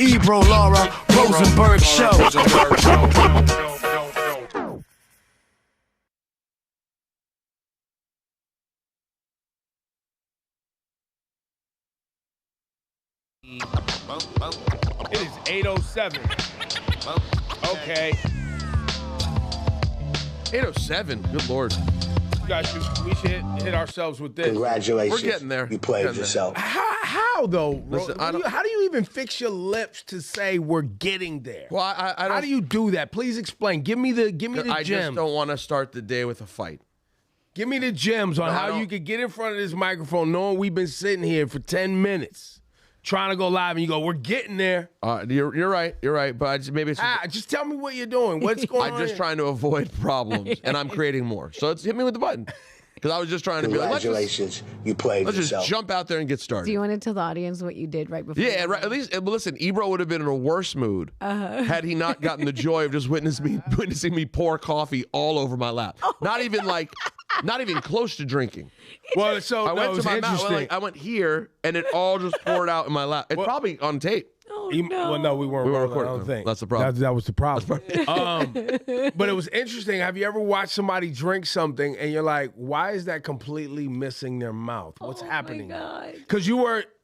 The Ebro Rosenberg Show. It is 8:07. Okay. 8:07. Good Lord. We should hit ourselves with this. Congratulations. We're getting there. You played yourself. How though? Listen, how do you even fix your lips to say we're getting there? Well, I don't. How do you do that? Please explain. Give me the I gems. just don't want to start the day with a fight. Give me the gems on how you could get in front of this microphone knowing we've been sitting here for 10 minutes trying to go live and you go, we're getting there. You're right. You're right. But maybe it's just tell me what you're doing. What's going on? I'm just trying to avoid problems, and I'm creating more. So hit me with the button. Because I was just trying to be like, congratulations, you played let's yourself. just jump out there and get started. Do you want to tell the audience what you did right before? Yeah, right. At least listen, Ebro would have been in a worse mood had he not gotten the joy of just witnessing me pour coffee all over my lap. Oh not even close to drinking. Well, so I went to my mouth. interesting. I went here, and it all just poured out in my lap. It's probably on tape. Oh, Well, no, we weren't recording. I don't think. That's the problem. That was the problem. But it was interesting. Have you ever watched somebody drink something and you're like, why is that completely missing their mouth? What's happening? Because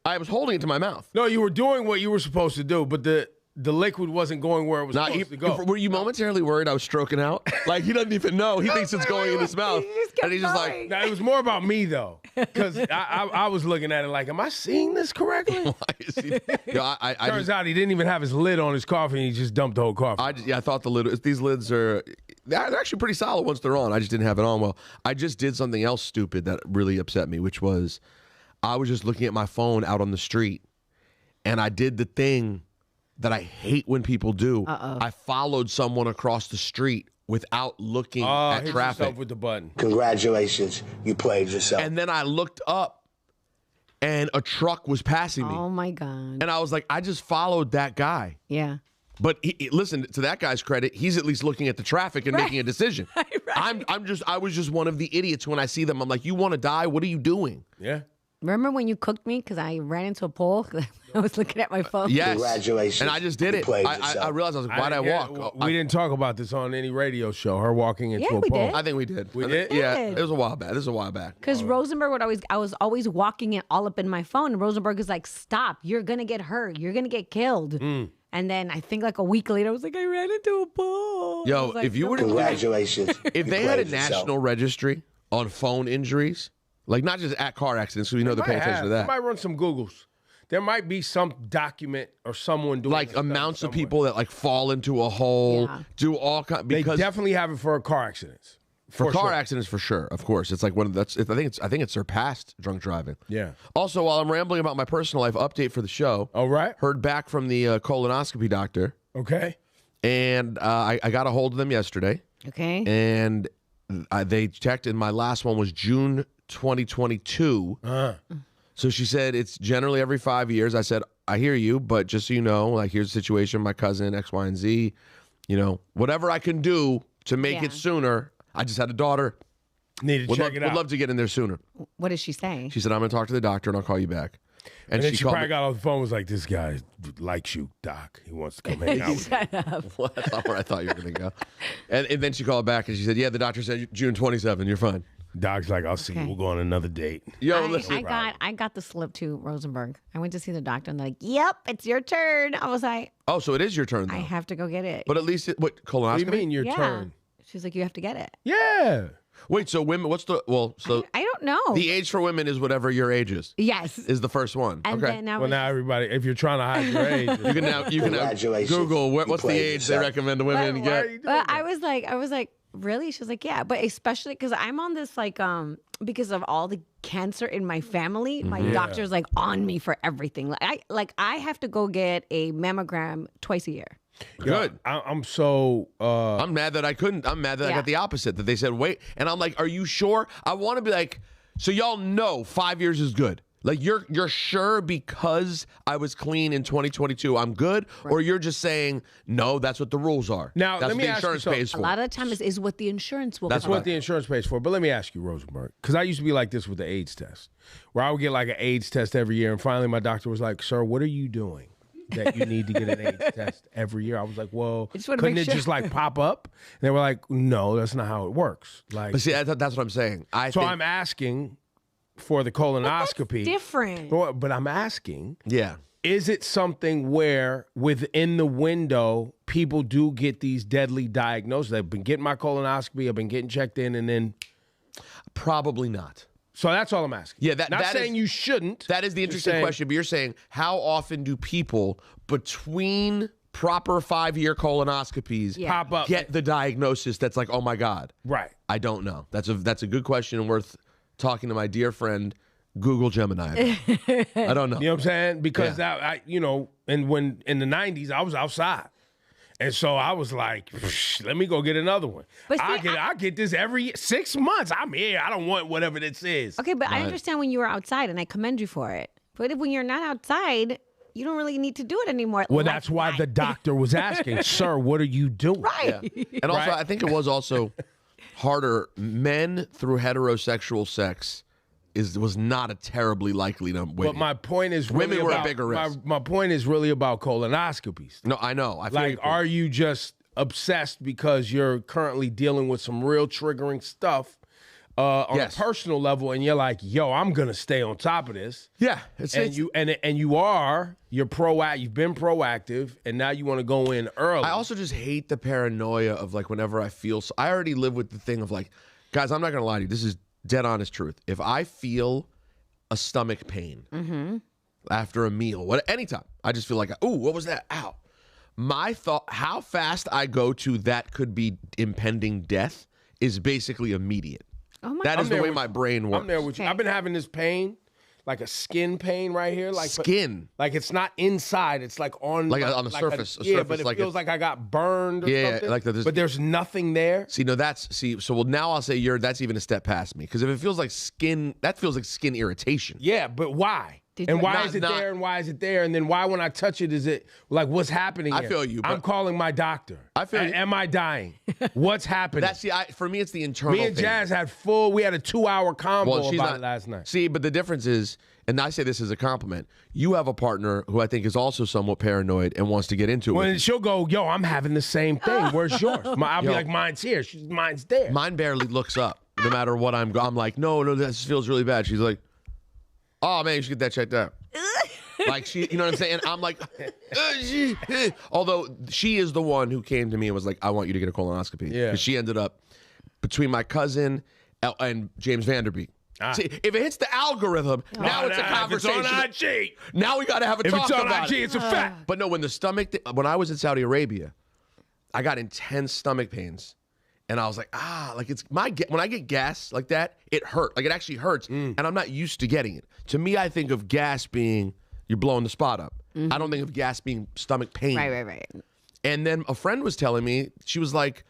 I was holding it to my mouth. No, you were doing what you were supposed to do, but the liquid wasn't going where it was supposed to go. Were you momentarily worried I was stroking out? Like, he doesn't even know. He thinks it's going in his mouth. And he's just like... Now, it was more about me, though. Because I was looking at it like, am I seeing this correctly? Turns out he didn't even have his lid on his coffee, and he just dumped the whole coffee. I thought the lid... These lids are... They're actually pretty solid once they're on. I just didn't have it on well. I just did something else stupid that really upset me, which was I was just looking at my phone out on the street, and I did the thing that I hate when people do. I followed someone across the street without looking at hit traffic. yourself with the button. Congratulations, you played yourself. And then I looked up, and a truck was passing me. Oh my God. And I was like, I just followed that guy. Yeah. But listen, to that guy's credit, he's at least looking at the traffic and making a decision. Right. I was just one of the idiots when I see them. I'm like, you want to die? What are you doing? Yeah. Remember when you cooked me because I ran into a pole? I was looking at my phone. Yes. Congratulations. And I just did it. I realized, I was like, why'd I walk? We didn't talk about this on any radio show, her walking into a pole. did. I think we did. We did? Yeah, it was a while back. This is a while back. Because Rosenberg I was always walking it all up in my phone. And Rosenberg is like, stop. You're going to get hurt. You're going to get killed. And then I think like a week later, I was like, I ran into a pole. Yo, like, if you were to... Congratulations. If they had a national registry on phone injuries... Like, not just at car accidents, so we know they're paying attention to that. They might run some Googles. There might be some document or someone doing like amounts of people that like fall into a hole, do all kinds. They definitely have it for car accidents. For car accidents, for sure, of course. It's like one of that's. I think it's surpassed drunk driving. Yeah. Also, while I'm rambling about my personal life, update for the show. All right. Heard back from the colonoscopy doctor. Okay. And I got a hold of them yesterday. Okay. And they checked, and my last one was June 2022. So she said it's generally every 5 years. I said, I hear you, but just so you know, like, here's the situation, my cousin, X, Y, and Z, you know, whatever I can do to make it sooner. I just had a daughter. Need to check it out. Would love to get in there sooner. What did she say? She said, I'm going to talk to the doctor and I'll call you back. And then she probably got off the phone and was like, this guy likes you, Doc. He wants to come hang out with you. Well, that's not where I thought you were going to go. And then she called back and she said, yeah, the doctor said June 27, you're fine. Doc's like, I'll see you. We'll go on another date. Yo, listen. I got the slip to Rosenberg. I went to see the doctor and they're like, yep, it's your turn. I was like, oh, so it is your turn, though. I have to go get it. But at least, what, colonoscopy? What do you mean your turn? She's like, you have to get it. Yeah. Wait, so women, what's the, well, so. I don't know. The age for women is whatever your age is. Yes. Is the first one. And okay. Then now now everybody, if you're trying to hide your age. you can now Google what's the age they recommend the women to get. But I was like, really? She's like, yeah, but especially because I'm on this like because of all the cancer in my family, my doctor's like on me for everything. I have to go get a mammogram twice a year. Good. I'm so I'm mad that I couldn't. I'm mad that I got the opposite, that they said wait. And I'm like, are you sure? I want to be like, so y'all know 5 years is good. Like you're sure because I was clean in 2022, I'm good, or you're just saying no, that's what the rules are. Now that's let what me the ask insurance you pays for. A lot of the time is what the insurance will. That's what the insurance pays for. But let me ask you, Rosenberg, because I used to be like this with the AIDS test, where I would get like an AIDS test every year, and finally my doctor was like, "Sir, what are you doing?" that you need to get an AIDS test every year. I was like, well, just wanna couldn't make it sure. just like pop up? And they were like, no, that's not how it works. Like, But see, that's what I'm saying. so I'm asking for the colonoscopy. Different. But I'm asking, yeah. is it something where within the window, people do get these deadly diagnoses? I've been getting my colonoscopy, I've been getting checked in, and then... Probably not. So that's all I'm asking. Yeah, Not that saying is- you shouldn't. That is the Just interesting saying- question. But you're saying, how often do people between proper 5-year colonoscopies Yeah. Pop up. get the diagnosis that's like, oh my God? Right. I don't know. That's a good question and worth talking to my dear friend Google Gemini about. I don't know. You know what I'm saying? Because Yeah. that, and when in the 90s, I was outside. And so I was like, let me go get another one. But see, I get this every 6 months. I'm here. I don't want whatever this is. Okay, but I understand when you were outside, and I commend you for it. But if when you're not outside, you don't really need to do it anymore. Well, like that's why that. the doctor was asking, sir, what are you doing? Right. And also, Right. I think it was also harder. Men through heterosexual sex was not a terribly likely number. But my point is really Women were a about, bigger risk. my point is really about colonoscopies. No, I know. I feel Like, your point. are you just obsessed because you're currently dealing with some real triggering stuff on Yes. a personal level, and you're like, yo, I'm gonna stay on top of this. Yeah, You've been proactive, and now you want to go in early. I also just hate the paranoia of like whenever I feel. I already live with the thing of like, guys, I'm not gonna lie to you. This is dead honest truth. If I feel a stomach pain after a meal, anytime, I just feel like, ooh, what was that? Ow. My thought, how fast I go to that could be impending death is basically immediate. Oh my That is I'm the there way with my you. brain works. I'm there with you. Okay. I've been having this pain, like a skin pain right here, like Skin. like it's not inside. It's like on Like on the surface, a surface, but it like feels like I got burned. Or Yeah, something, like that there's- but there's nothing there. See, no, so now I'll say that's even a step past me. Because if it feels like skin, that feels like skin irritation. Yeah, but why? Did And you- why Not- is it not- there? And why is it there? And then why, when I touch it, is it like what's happening? I here? feel you, I'm but- calling my doctor. I feel you. Am I dying? What's happening? For me, it's the internal Me and thing. Jazz had we had a 2-hour combo about it last night. See, but the difference is, and I say this as a compliment, you have a partner who I think is also somewhat paranoid and wants to get into it. with When you. she'll go, yo, I'm having the same thing. Where's yours? I'll be Yo. like, mine's here. Mine's there. Mine barely looks up, no matter what I'm like, no, this feels really bad. She's like, oh man, you should get that checked out. Like you know what I'm saying? I'm like, although she is the one who came to me and was like, I want you to get a colonoscopy. Yeah. Because she ended up between my cousin and James Vanderbeek. See, if it hits the algorithm, now it's a conversation. If it's on IG. Now we got to have a If talk it's on about IG, it. it's a fact. But no, when when I was in Saudi Arabia, I got intense stomach pains. And I was like, like it's when I get gas like that, it hurt. Like it actually hurts. And I'm not used to getting it. To me, I think of gas being you're blowing the spot up. I don't think of gas being stomach pain. Right. And then a friend was telling me, she was like,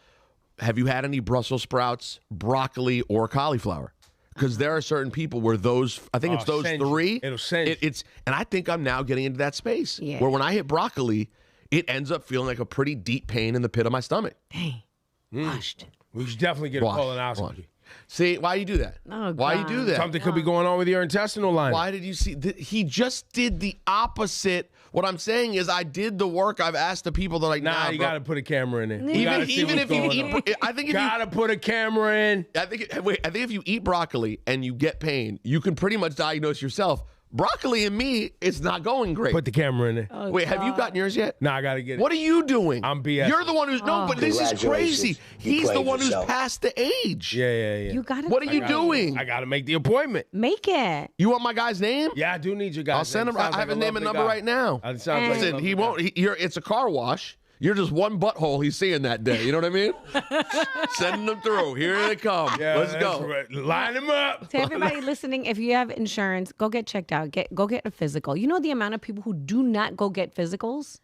have you had any Brussels sprouts, broccoli, or cauliflower? Because there are certain people where I think it's those send you. three. It'll send you. And I think I'm now getting into that space Yeah. where when I hit broccoli, it ends up feeling like a pretty deep pain in the pit of my stomach. Dang. Washed. We should definitely get a Watch. colonoscopy. See, why you do that? Oh, why you God. do that? Something could be going on with your intestinal line. Why did you see? He just did the opposite. What I'm saying is, I did the work. I've asked the people. They're like, Nah, you bro. got to put a camera in there. You gotta see Even what's if you going on. eat, I think if you Gotta put a camera in. I think if you eat broccoli and you get pain, you can pretty much diagnose yourself. Broccoli and me, it's not going great. Put the camera in there. Wait, have you gotten yours yet? Nah, I gotta get it. What are you doing? I'm BS. You're the one who's no, but this is crazy. Congratulations. You He's the played one who's yourself. past the age. Yeah. You gotta What are you doing? I gotta make the appointment. make it. You want my guy's name? Yeah, I do need your guys. I'll send him. I have his name and number right now. Sounds like Listen, a he lovely won't. It's a car wash. You're just one butthole he's seeing that day. You know what I mean? Sending them through. Here they come. guy. Yeah, Let's that's go. right. Line them up. To everybody listening, if you have insurance, go get checked out. Go get a physical. You know the amount of people who do not go get physicals?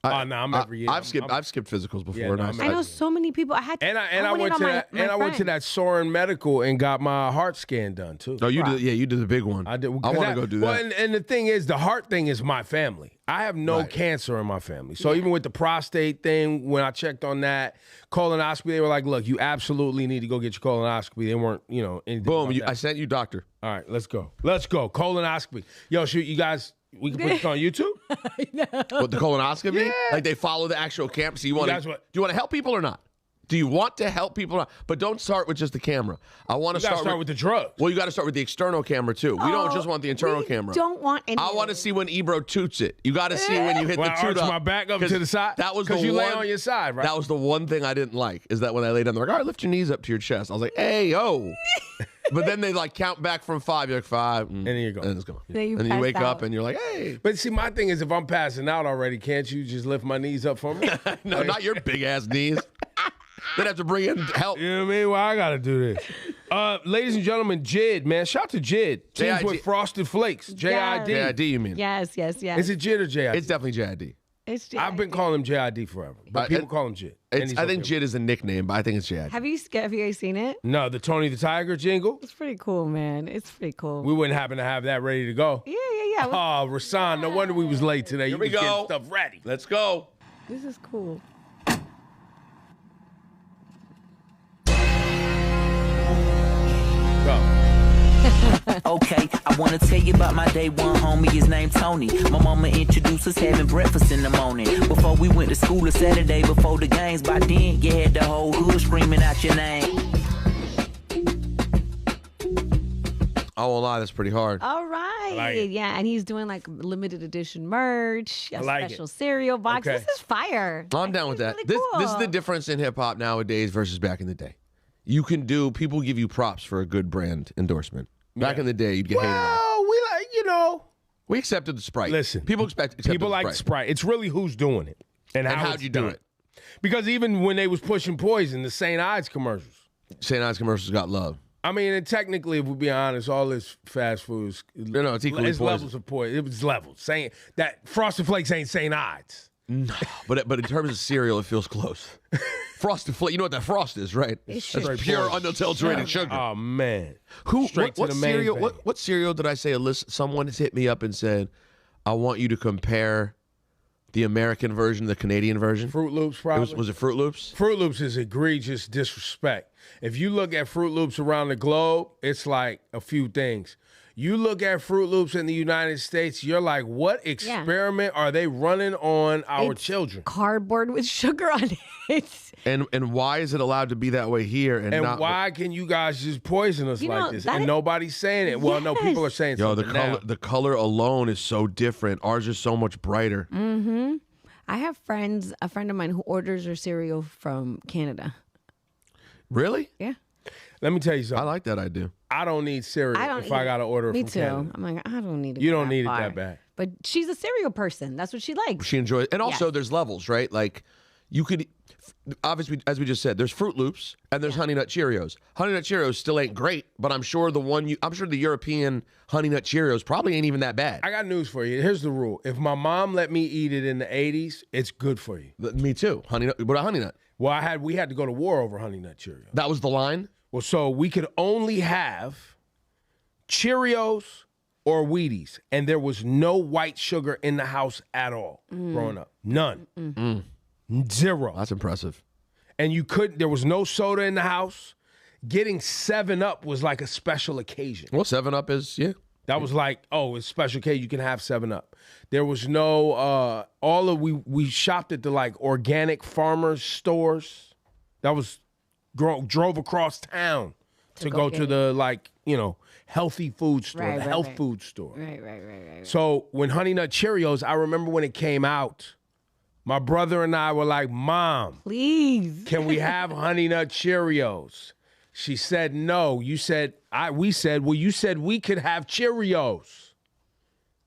Oh no, I'm every year. I've skipped physicals before. Yeah, no, and I'm I know so many people. I had to, And I went went on to my- that. my And I went to friend. that Soren Medical and got my heart scan done too. No, you did. Yeah, you did the big one. I did. I want to go do that. Well, and the thing is, the heart thing is my family. I have no Right. cancer in my family. So even with the prostate thing, when I checked on that colonoscopy, they were like, "Look, you absolutely need to go get your colonoscopy." They weren't, anything Boom! about that. I sent you, doctor. All right, let's go. Let's go. Colonoscopy. Yo, shoot, you guys, We can put this on YouTube. What, the colonoscopy? Yeah. Like they follow the actual camera. So you want to? Do you want to help people or not? Do you want to help people or not? But don't start with just the camera. I want to start with the drugs. Well, you got to start with the external camera too. We don't just want the internal camera. Don't want any. I want to see when Ebro toots it. You got to see when you hit the toot arch up. my back up to the side. That was the because you one, lay on your side, right? That was the one thing I didn't like. Is that when I lay down, they're like, "All right, lift your knees up to your chest." I was like, "Hey, yo." But then they like count back from 5. You're like 5, and then you go. And it's gone. Then you and you wake pass up out. and you're like, "Hey." But see, my thing is, if I'm passing out already, can't you just lift my knees up for me? No, not your big ass knees. They'd have to bring in help. You know what I mean? Well, I got to do this. Ladies and gentlemen, Jid, man. Shout out to Jid. Teams with Frosted Flakes. JID. JID, you mean? Yes. Is it Jid or JID? It's definitely JID. It's JID. I've been calling him JID forever, but people call him Jid. And he's I think okay. Jid is a nickname, but I think it's JID. Have you guys seen it? No, the Tony the Tiger jingle. It's pretty cool, man. It's pretty cool. We wouldn't happen to have that ready to go. Yeah. Oh, Rasan, no wonder we was late today. Here we was getting go. Stuff ready. Let's go. This is cool. Go. Okay, I wanna tell you about my day one homie, his name Tony. My mama introduced us having breakfast in the morning. Before we went to school a Saturday before the games, by then you had the whole hood screaming out your name. I won't lie, that's pretty hard. All right. like it. Yeah, and he's doing like limited edition merch, a like special it. cereal box. Okay. This is fire. I'm down with that. Really This is cool. the difference in hip hop nowadays versus back in the day. You can do, people give you props for a good brand endorsement. Back in the day, you'd get hated on. Well, we like, We accepted the Sprite. Listen, people accepted like Sprite. It's really who's doing it and And how how'd it's you do done. it? Because even when they was pushing Poison, the St. Ides commercials. St. Ides commercials got love. I mean, and technically, if we be honest, all this fast food is No, it's equally poison. levels of poison. It was levels. Saying that Frosted Flakes ain't St. Ides. No, but in terms of cereal, it feels close. Frosted Flakes, you know what that frost is, right? It's That's just pure, poison. unadulterated sugar. Oh man, Who? Straight What to the main cereal? vein. What cereal did I say? Someone has hit me up and said, "I want you to compare the American version, the Canadian version." Fruit Loops It probably. was it Fruit Loops? Fruit Loops is egregious disrespect. If you look at Fruit Loops around the globe, it's like a few things. You look at Fruit Loops in the United States, you're like, what experiment are they running on our It's children? Cardboard with sugar on it. And why is it allowed to be that way here and And not? why can you guys just poison us You like know, this? that And is- nobody's saying it. Well, no, people are saying Yo, the something now. color alone is so different. Ours is so much brighter. I have a friend of mine who orders her cereal from Canada. Really? Yeah. Let me tell you I something. like that idea. I don't need cereal I don't if I got to order it Me from too. Canada. I'm like, I don't need it. You don't need it far. that bad. But she's a cereal person. That's what she likes. She enjoys, and also Yes. there's levels, right? Like you could, obviously, as we just said, there's Fruit Loops and there's Honey Nut Cheerios. Honey Nut Cheerios still ain't great, but I'm sure the European Honey Nut Cheerios probably ain't even that bad. I got news for you. Here's the rule. If my mom let me eat it in the 80s, it's good for you. Me too. Honey Nut. What a Honey Nut? Well, we had to go to war over Honey Nut Cheerios. That was the line. Well, so we could only have Cheerios or Wheaties, and there was no white sugar in the house at all growing up. None. Zero. That's impressive. And there was no soda in the house. Getting 7-Up was like a special occasion. Well, 7-Up is That was like, oh, it's special occasion. You can have 7-Up. There was no, we shopped at the like organic farmers stores. That was, drove across town to go to the like, healthy food store, the health food store. Right. So when Honey Nut Cheerios, I remember when it came out, my brother and I were like, Mom, Please. can we have Honey Nut Cheerios? She said no. We said, well, you said we could have Cheerios.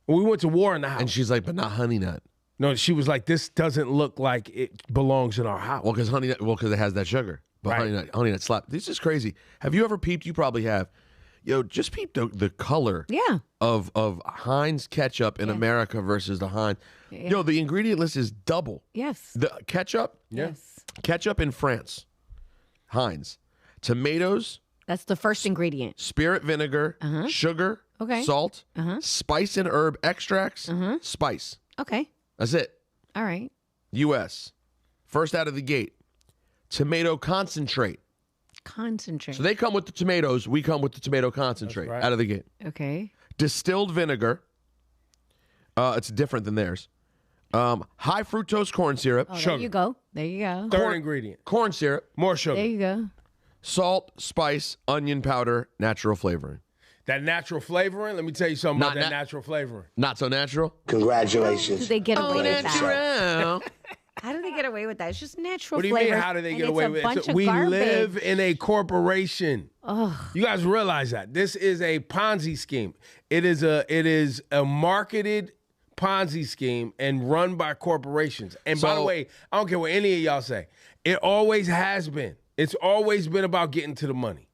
We went to war in the house. And she's like, but not Honey Nut. No, she was like, this doesn't look like it belongs in our house. Well, because it has that sugar. But Right. Honey Nut slap. This is crazy. Have you ever peeped? You probably have. Yo, just peep the color Yeah. of Heinz ketchup in America versus the Heinz. Yeah. Yo, the ingredient list is double. Yes. The ketchup, Yes. ketchup in France, Heinz. Tomatoes, That's the first ingredient. spirit vinegar, sugar, Okay. salt, spice and herb extracts, spice. Okay. That's it. All right. U.S. First out of the gate, tomato concentrate. Concentrate. So they come with the tomatoes. We come with the tomato concentrate right. out of the gate. Okay. Distilled vinegar, It's different than theirs. High fructose corn syrup. Oh, Sugar. there you go. There you go. Third ingredient. Corn syrup. More sugar. There you go. Salt, spice, onion powder, natural flavoring. That natural flavoring, let me tell you something about Not that na- natural flavoring. Not so natural. Congratulations. Do they get away with that? natural. How do they get away with that? It's just natural What do you flavor. mean, how do they and get it's away a with bunch it? of We garbage. live in a corporation. You guys realize that. This is a Ponzi scheme. It is a marketed Ponzi scheme and run by corporations. And by the So- way, I don't care what any of y'all say. It always has been. It's always been about getting to the money.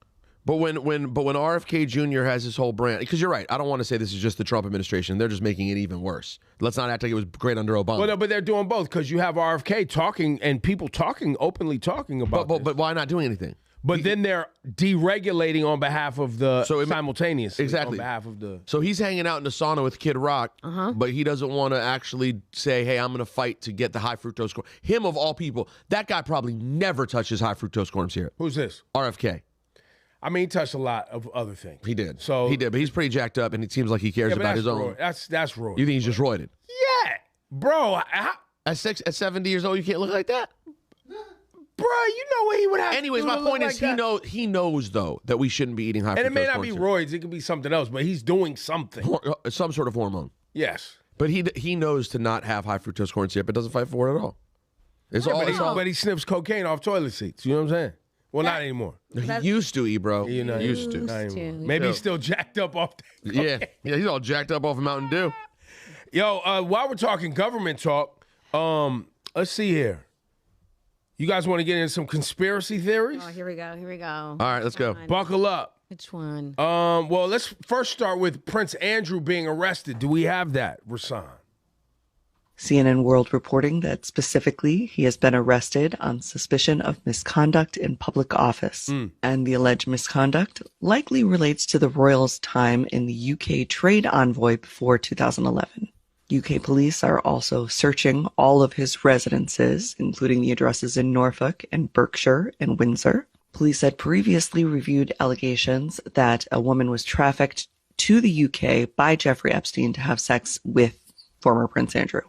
But when RFK Jr. has his whole brand, because you're right, I don't want to say this is just the Trump administration. They're just making it even worse. Let's not act like it was great under Obama. Well, no, but they're doing both because you have RFK talking and people openly talking about this. but why not doing anything? But then they're deregulating on behalf of the So simultaneously. exactly. On behalf of the. So he's hanging out in the sauna with Kid Rock, but he doesn't want to actually say, hey, I'm going to fight to get the high fructose corn. Him of all people, that guy probably never touches high fructose corn syrup. Who's this? RFK. I mean, he touched a lot of other things. He did. So he did, but he's pretty jacked up, and it seems like he cares Yeah, but about that's his own. rude. That's rude. You think he's just roided? Yeah, bro. At 70 years old, you can't look like that? Bro, you know what he would have. Anyways, to my do to look point is like he knows though that we shouldn't be eating high fructose that. And it may not corn be syrup. roids. It could be something else. But he's doing something. Some sort of hormone. Yes. But he knows to not have high fructose corn syrup, but doesn't fight for it at all. It's all. But he sniffs cocaine off toilet seats. You know what I'm saying? Well, not anymore. He used to, Ebro. You know, used to. Not Used anymore. to. Maybe he's still jacked up off. Yeah, he's all jacked up off of Mountain Dew. Yo, while we're talking government talk, let's see here. You guys want to get into some conspiracy theories? Oh, here we go. Here we go. All right, let's go. Buckle up. Which one? Well, let's first start with Prince Andrew being arrested. Do we have that, Rasan? CNN World reporting that specifically he has been arrested on suspicion of misconduct in public office. And the alleged misconduct likely relates to the royals' time in the UK trade envoy before 2011. UK police are also searching all of his residences, including the addresses in Norfolk and Berkshire and Windsor. Police had previously reviewed allegations that a woman was trafficked to the UK by Jeffrey Epstein to have sex with former Prince Andrew.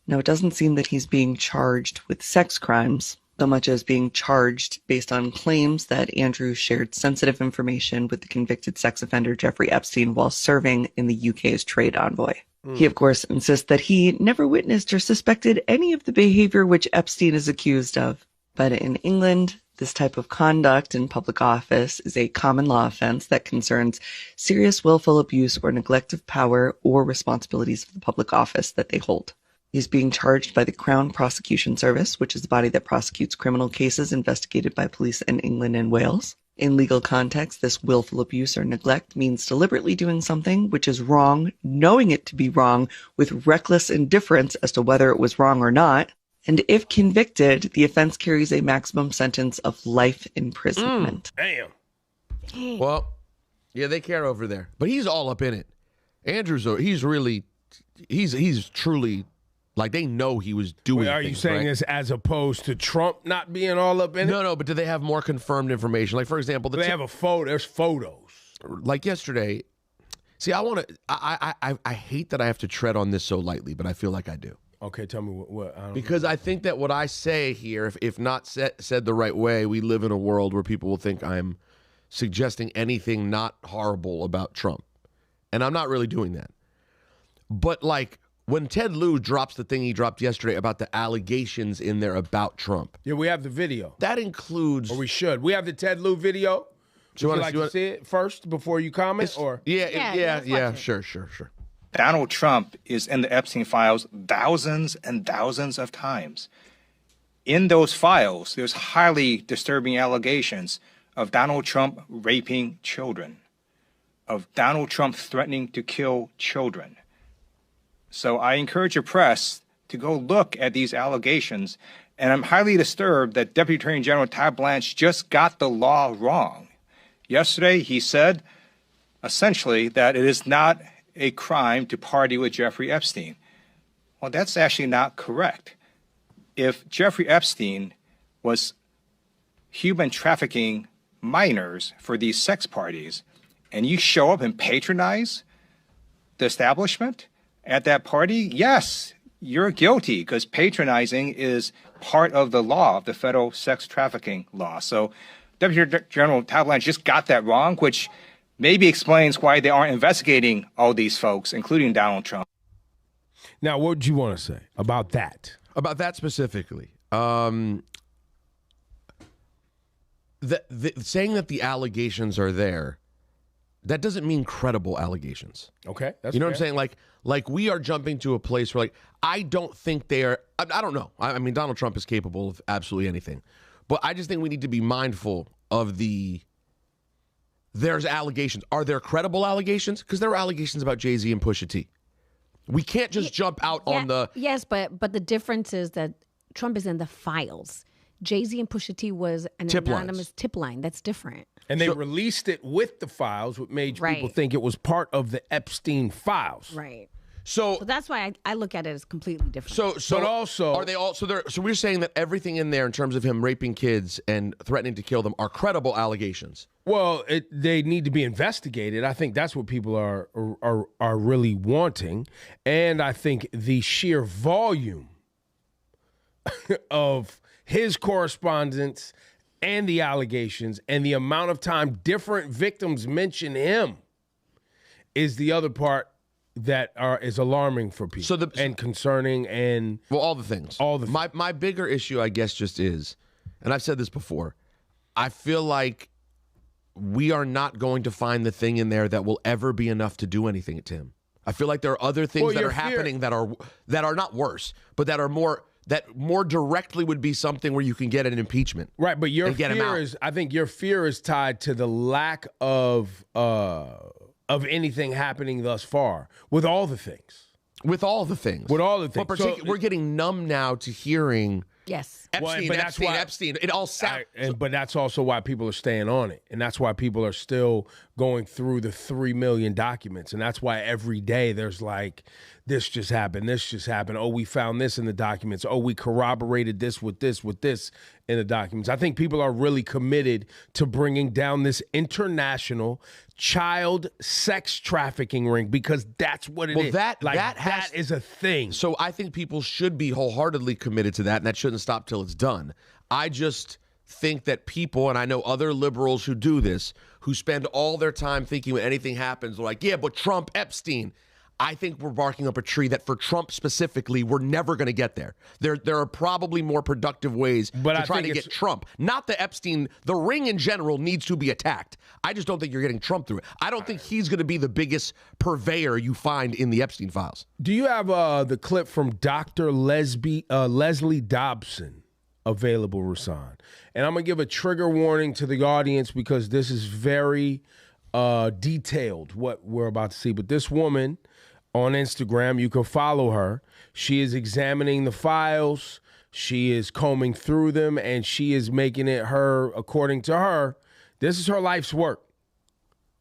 Now, it doesn't seem that he's being charged with sex crimes so much as being charged based on claims that Andrew shared sensitive information with the convicted sex offender Jeffrey Epstein while serving in the UK's trade envoy. He, of course, insists that he never witnessed or suspected any of the behavior which Epstein is accused of. But in England, this type of conduct in public office is a common law offense that concerns serious willful abuse or neglect of power or responsibilities of the public office that they hold. He's being charged by the Crown Prosecution Service, which is the body that prosecutes criminal cases investigated by police in England and Wales. In legal context, this willful abuse or neglect means deliberately doing something which is wrong, knowing it to be wrong, with reckless indifference as to whether it was wrong or not. And if convicted, the offense carries a maximum sentence of life imprisonment. Damn. Well, yeah, they care over there, but he's all up in it. Andrew's he's truly. Like, they know he was doing Are you things, saying right? this as opposed to Trump not being all up in it? No, but do they have more confirmed information? Like, for example, They have a photo. There's photos. like yesterday. See, I hate that I have to tread on this so lightly, but I feel like I do. Okay, tell me what I don't Because I think that what I say here, if not said the right way, we live in a world where people will think I'm suggesting anything not horrible about Trump. And I'm not really doing that. But, like, when Ted Lieu drops the thing he dropped yesterday about the allegations in there about Trump, Yeah, we have the video. that includes. Or we should. We have the Ted Lieu video. Would you like to see it first before you comment? Or Yeah, sure. Donald Trump is in the Epstein files thousands and thousands of times. In those files, there's highly disturbing allegations of Donald Trump raping children, of Donald Trump threatening to kill children. So I encourage your press to go look at these allegations, and I'm highly disturbed that Deputy Attorney General Todd Blanche just got the law wrong. Yesterday, he said, essentially, that it is not a crime to party with Jeffrey Epstein. Well, that's actually not correct. If Jeffrey Epstein was human trafficking minors for these sex parties, and you show up and patronize the establishment, at that party, yes, you're guilty because patronizing is part of the law, of the federal sex trafficking law. So Deputy General Tavlan just got that wrong, which maybe explains why they aren't investigating all these folks, including Donald Trump. Now, what would you want to say about that? About that specifically? Saying that the allegations are there, that doesn't mean credible allegations. Okay, that's you know fair. what I'm saying? Like we are jumping to a place where, like, I don't think they are. I don't know. I mean, Donald Trump is capable of absolutely anything, but I just think we need to be mindful of there's allegations. Are there credible allegations? Because there were allegations about Jay-Z and Pusha T. We can't just jump out on the. Yes, but the difference is that Trump is in the files. Jay-Z and Pusha T was an anonymous tip line. That's different. And they released it with the files, which made people think it was part of the Epstein files. Right. So that's why I look at it as completely different. So but also, are they all? So we're saying that everything in there in terms of him raping kids and threatening to kill them are credible allegations. Well, they need to be investigated. I think that's what people are really wanting, and I think the sheer volume of his correspondence and the allegations and the amount of time different victims mention him is the other part that is alarming for people and concerning and all the things. My bigger issue, I guess, just is, and I've said this before, I feel like we are not going to find the thing in there that will ever be enough to do anything to him. I feel like there are other things that are happening that are not worse, but that are more directly would be something where you can get an impeachment. Right, but your fear is, I think your fear is tied to the lack of anything happening thus far with all the things. With all the things. But we're getting numb now to hearing Epstein. It all sounds. But that's also why people are staying on it. And that's why people are still going through the 3 million documents. And that's why every day there's like, this just happened. Oh, we found this in the documents. Oh, we corroborated this with this in the documents. I think people are really committed to bringing down this international child sex trafficking ring because that's what it is. That is a thing. So I think people should be wholeheartedly committed to that, and that shouldn't stop till it's done. I just think that people, and I know other liberals who do this, who spend all their time thinking when anything happens, they're like, yeah, but Trump, Epstein. I think we're barking up a tree that for Trump specifically, we're never going to get there. There are probably more productive ways to try to get Trump. Not the Epstein. The ring in general needs to be attacked. I just don't think you're getting Trump through it. I don't think he's going to be the biggest purveyor you find in the Epstein files. Do you have the clip from Dr. Leslie Dobson available, Rasan? And I'm going to give a trigger warning to the audience because this is very detailed, what we're about to see. But this woman on Instagram, you can follow her. She is examining the files. She is combing through them, and she is making it according to her, this is her life's work.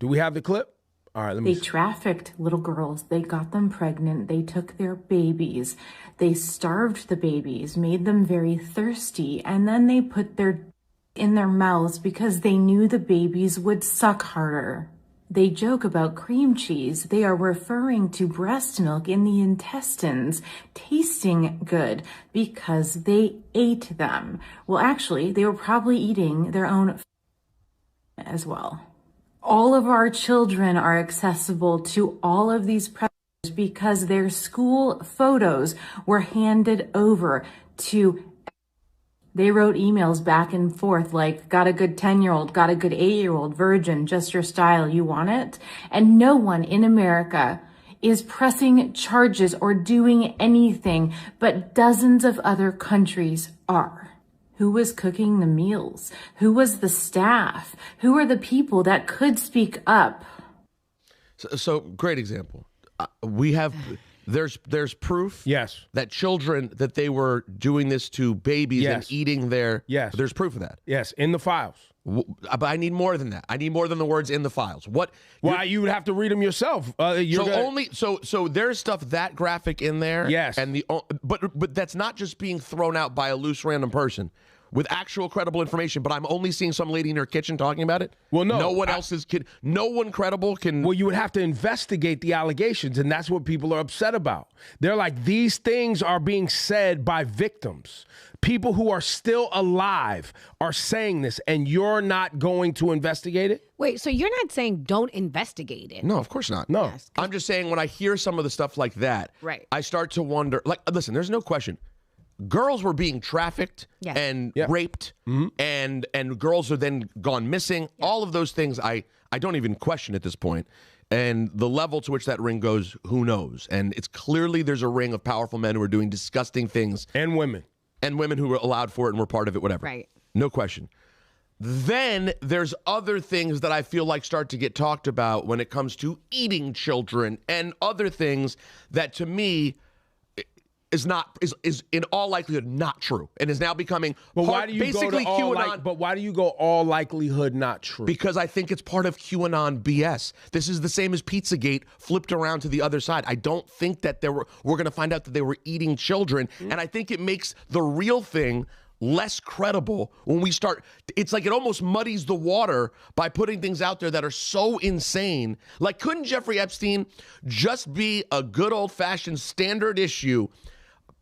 Do we have the clip? All right, let me see. They trafficked little girls. They got them pregnant. They took their babies. They starved the babies, made them very thirsty, and then they put their in their mouths because they knew the babies would suck harder. They joke about cream cheese. They are referring to breast milk in the intestines tasting good because they ate them. Well, actually, they were probably eating their own as well. All of our children are accessible to all of these predators because their school photos were handed over to. They wrote emails back and forth like, got a good 10-year-old, got a good 8-year-old, virgin, just your style, you want it? And no one in America is pressing charges or doing anything, but dozens of other countries are. Who was cooking the meals? Who was the staff? Who are the people that could speak up? So great example. We have... There's proof that children, that they were doing this to babies and eating their... Yes. There's proof of that. Yes, in the files. But I need more than that. I need more than the words in the files. Well, you would have to read them yourself. So there's stuff that graphic in there. Yes. And but that's not just being thrown out by a loose random person. with actual credible information, but I'm only seeing some lady in her kitchen talking about it? Well, no. No one else is no one credible can. Well, you would have to investigate the allegations, and that's what people are upset about. They're like, these things are being said by victims. People who are still alive are saying this, and you're not going to investigate it? Wait, so you're not saying don't investigate it? No, of course not. No. Yes, I'm just saying when I hear some of the stuff like that, Right. I start to wonder, like, listen, there's no question. Girls were being trafficked Yes. and raped, and girls are then gone missing. All of those things I don't even question at this point. And the level to which that ring goes, who knows? And it's clearly there's a ring of powerful men who are doing disgusting things. And women. And women who were allowed for it and were part of it, whatever. Right. No question. Then there's other things that I feel like start to get talked about when it comes to eating children and other things that to me is in all likelihood not true and is now becoming But why do you basically go to all QAnon. but why do you go all likelihood not true? Because I think it's part of QAnon BS. This is the same as Pizzagate flipped around to the other side. I don't think that we're going to find out that they were eating children, and I think it makes the real thing less credible when we start. It's like it almost muddies the water by putting things out there that are so insane. Like, couldn't Jeffrey Epstein just be a good old-fashioned standard issue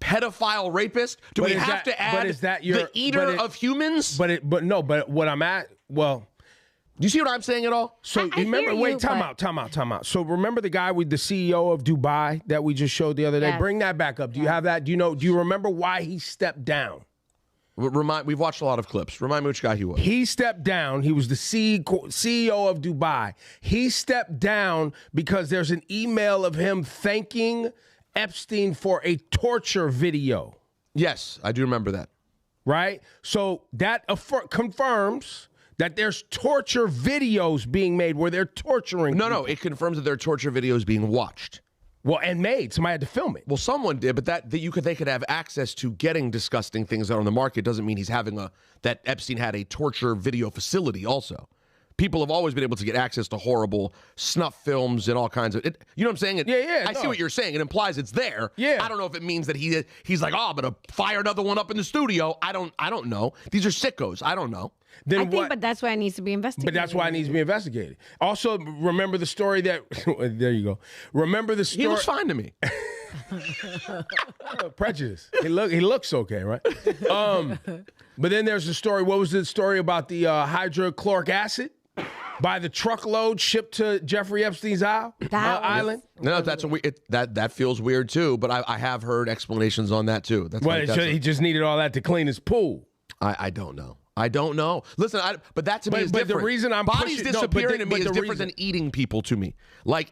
pedophile rapist? Do we have to add the eater of humans? But what I'm at, well, do you see what I'm saying at all? So remember, time out. So remember the guy with the CEO of Dubai that we just showed the other day? Yes. Bring that back up. Do you have that? Do you remember why he stepped down? We've watched a lot of clips. Remind me which guy he was. He stepped down. He was the CEO of Dubai. He stepped down because there's an email of him thanking Epstein for a torture video. Yes, I do remember that. Right? So that confirms that there's torture videos being made where they're torturing people. No, it confirms that there are torture videos being watched. Well, and made. Somebody had to film it. Well, someone did, but they could have access to getting disgusting things out on the market doesn't mean he's having that Epstein had a torture video facility also. People have always been able to get access to horrible snuff films and all kinds of it. You know what I'm saying? I see what you're saying. It implies it's there. Yeah. I don't know if it means that he's like, I'm gonna fire another one up in the studio. I don't know. These are sickos. I don't know. But that's why it needs to be investigated. But that's why it needs to be investigated. Also, remember the story that there you go. Remember the story. He looks fine to me. Prejudice. He looks okay, right? But then there's the story. What was the story about the hydrochloric acid? By the truckload shipped to Jeffrey Epstein's island? No, that feels weird too. But I have heard explanations on that too. He just needed all that to clean his pool. I don't know. Listen, but that to me is different. The reason I'm bodies disappearing to me is different than eating people to me.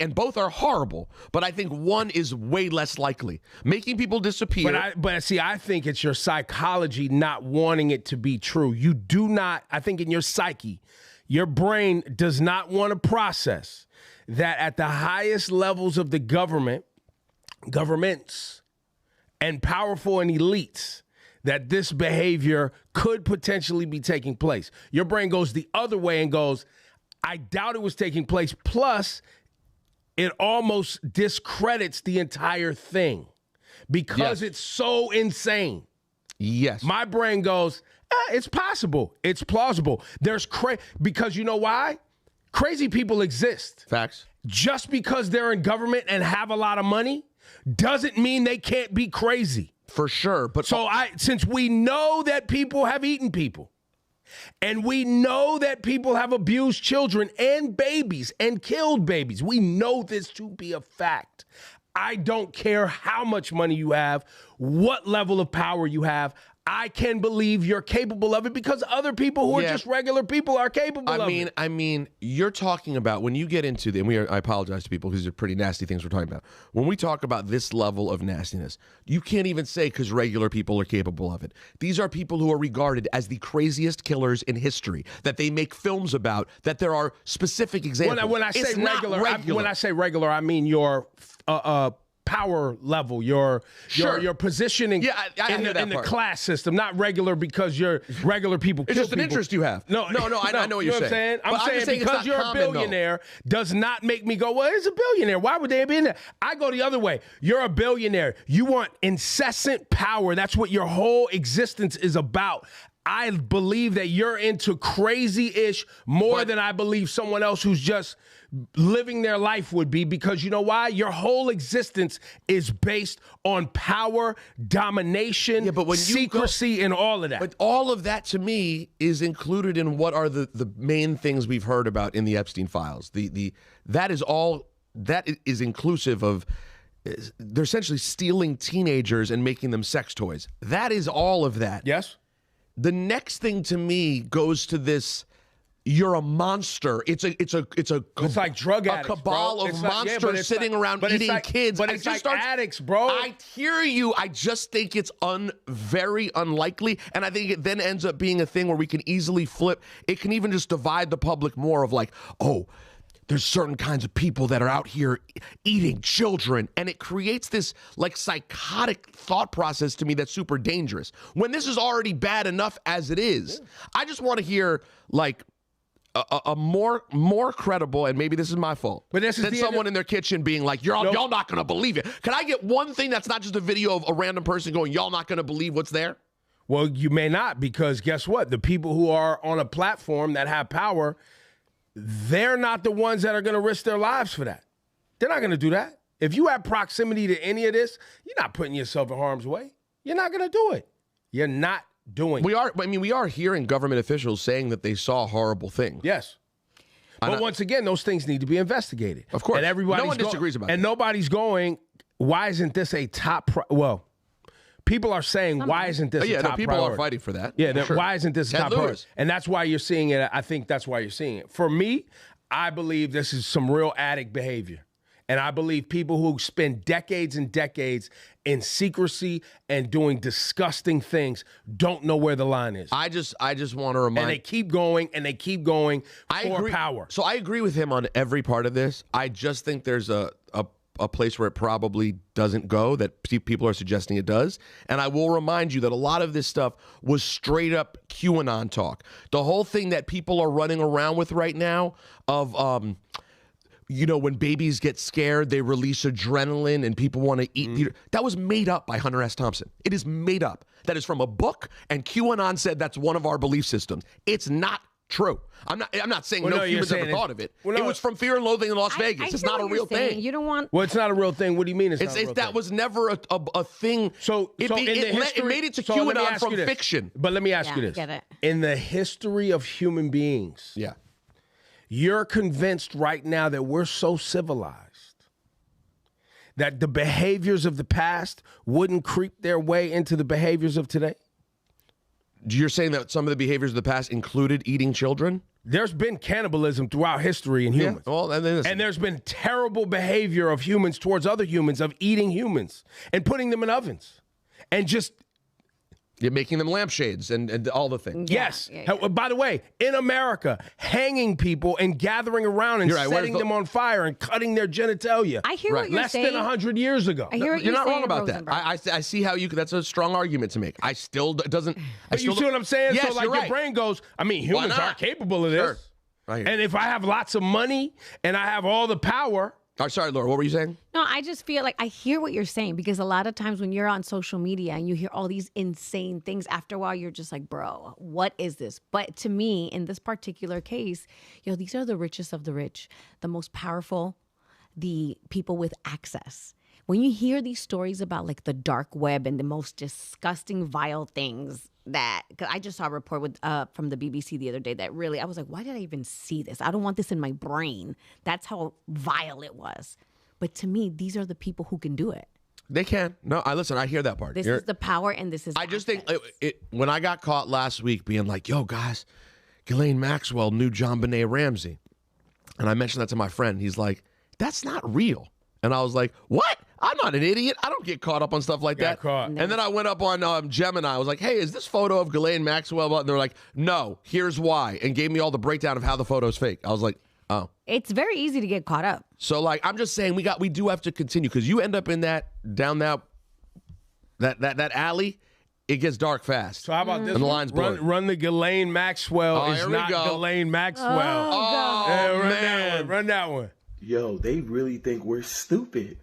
And both are horrible. But I think one is way less likely. Making people disappear. But see, I think it's your psychology not wanting it to be true. You do not. I think in your psyche, your brain does not want to process that at the highest levels of the governments, and powerful and elites, that this behavior could potentially be taking place. Your brain goes the other way and goes, I doubt it was taking place. Plus, it almost discredits the entire thing because it's so insane. Yes. My brain goes, it's possible. It's plausible. Because you know why? Crazy people exist. Facts. Just because they're in government and have a lot of money doesn't mean they can't be crazy. For sure. But since we know that people have eaten people, and we know that people have abused children and babies and killed babies, we know this to be a fact. I don't care how much money you have, what level of power you have. I can believe you're capable of it because other people who are just regular people are capable of it. I mean, you're talking about when you get into I apologize to people because these are pretty nasty things we're talking about. When we talk about this level of nastiness, you can't even say because regular people are capable of it. These are people who are regarded as the craziest killers in history, that they make films about, that there are specific examples. When I say regular, I mean your power level, your positioning in the class system, not regular because you're regular people. It's just an interest you have. No, I know what you're saying. I'm saying because you're a billionaire does not make me go, well, it's a billionaire. Why would they be in there? I go the other way. You're a billionaire. You want incessant power. That's what your whole existence is about. I believe that you're into crazy-ish more than I believe someone else who's just living their life would be, because you know why? Your whole existence is based on power, domination, secrecy, and all of that. But all of that, to me, is included in what are the main things we've heard about in the Epstein files. That is inclusive of, they're essentially stealing teenagers and making them sex toys. That is all of that. Yes. The next thing to me goes to this: you're a monster. It's like drug addicts, cabal bro. of monsters sitting around eating kids. But it's like addicts, bro. I hear you. I just think it's very unlikely, and I think it then ends up being a thing where we can easily flip. It can even just divide the public more of like, oh, there's certain kinds of people that are out here eating children. And it creates this like psychotic thought process to me that's super dangerous. When this is already bad enough as it is, I just want to hear like a more credible, and maybe this is my fault, but this is than someone in their kitchen being like, y'all not going to believe it. Can I get one thing that's not just a video of a random person going, y'all not going to believe what's there? Well, you may not, because guess what? The people who are on a platform that have power, they're not the ones that are going to risk their lives for that. They're not going to do that. If you have proximity to any of this, you're not putting yourself in harm's way. You're not going to do it. You're not doing it. We are hearing government officials saying that they saw horrible things. Yes. But once again, those things need to be investigated. Of course. And no one disagrees about that. And nobody's going, why isn't this a top well, people are saying, why isn't this a top priority? People are fighting for that. Yeah, sure. Why isn't this a top priority? And that's why you're seeing it. I think that's why you're seeing it. For me, I believe this is some real addict behavior. And I believe people who spend decades and decades in secrecy and doing disgusting things don't know where the line is. I just want to remind. And they keep going and they keep going for power. So I agree with him on every part of this. I just think there's a place where it probably doesn't go, that people are suggesting it does. And I will remind you that a lot of this stuff was straight up QAnon talk. The whole thing that people are running around with right now of, when babies get scared, they release adrenaline and people want to eat. That was made up by Hunter S. Thompson. It is made up. That is from a book, and QAnon said that's one of our belief systems. It's not true. I'm not saying no humans ever thought of it. It was from Fear and Loathing in Las Vegas. It's not a real thing. You don't want. Well, it's not a real thing. What do you mean it's not a real thing? That was never a thing. It made it to QAnon from fiction. But let me ask you this. Get it. In the history of human beings, you're convinced right now that we're so civilized that the behaviors of the past wouldn't creep their way into the behaviors of today? You're saying that some of the behaviors of the past included eating children? There's been cannibalism throughout history in humans. Yeah. Well, and there's been terrible behavior of humans towards other humans, of eating humans and putting them in ovens and just... You're making them lampshades and all the things. Yes. By the way, in America, hanging people and gathering around and setting them on fire and cutting their genitalia. I hear what you're Less saying. than 100 years ago. I hear what you're not saying, wrong about Rosenberg. that. I see how you. That's a strong argument to make. I still doesn't. But you see what I'm saying? Yes, so like you're right. your brain goes, I mean, humans are capable of this. Sure. Right. And if I have lots of money and I have all the power. Oh, sorry, Laura, what were you saying? No, I just feel like I hear what you're saying, because a lot of times when you're on social media and you hear all these insane things, after a while you're just like, bro, what is this? But to me, in this particular case, these are the richest of the rich, the most powerful, the people with access. When you hear these stories about like the dark web and the most disgusting, vile things cause I just saw a report from the BBC the other day that really, I was like, why did I even see this? I don't want this in my brain. That's how vile it was. But to me, these are the people who can do it. They can. No, I hear that part. This is the power and this is I just think when I got caught last week being like, yo, guys, Ghislaine Maxwell knew JonBenet Ramsey. And I mentioned that to my friend. He's like, that's not real. And I was like, what? I'm not an idiot. I don't get caught up on stuff like that. Caught. And then I went up on Gemini. I was like, hey, is this photo of Ghislaine Maxwell? And they're like, no, here's why. And gave me all the breakdown of how the photo's fake. I was like, oh. It's very easy to get caught up. So like, I'm just saying we do have to continue, because you end up in down that alley, it gets dark fast. So how about this? And the line's blurred. Run the Ghislaine Maxwell is not Ghislaine Maxwell. Oh, man. Run that one. Yo, they really think we're stupid.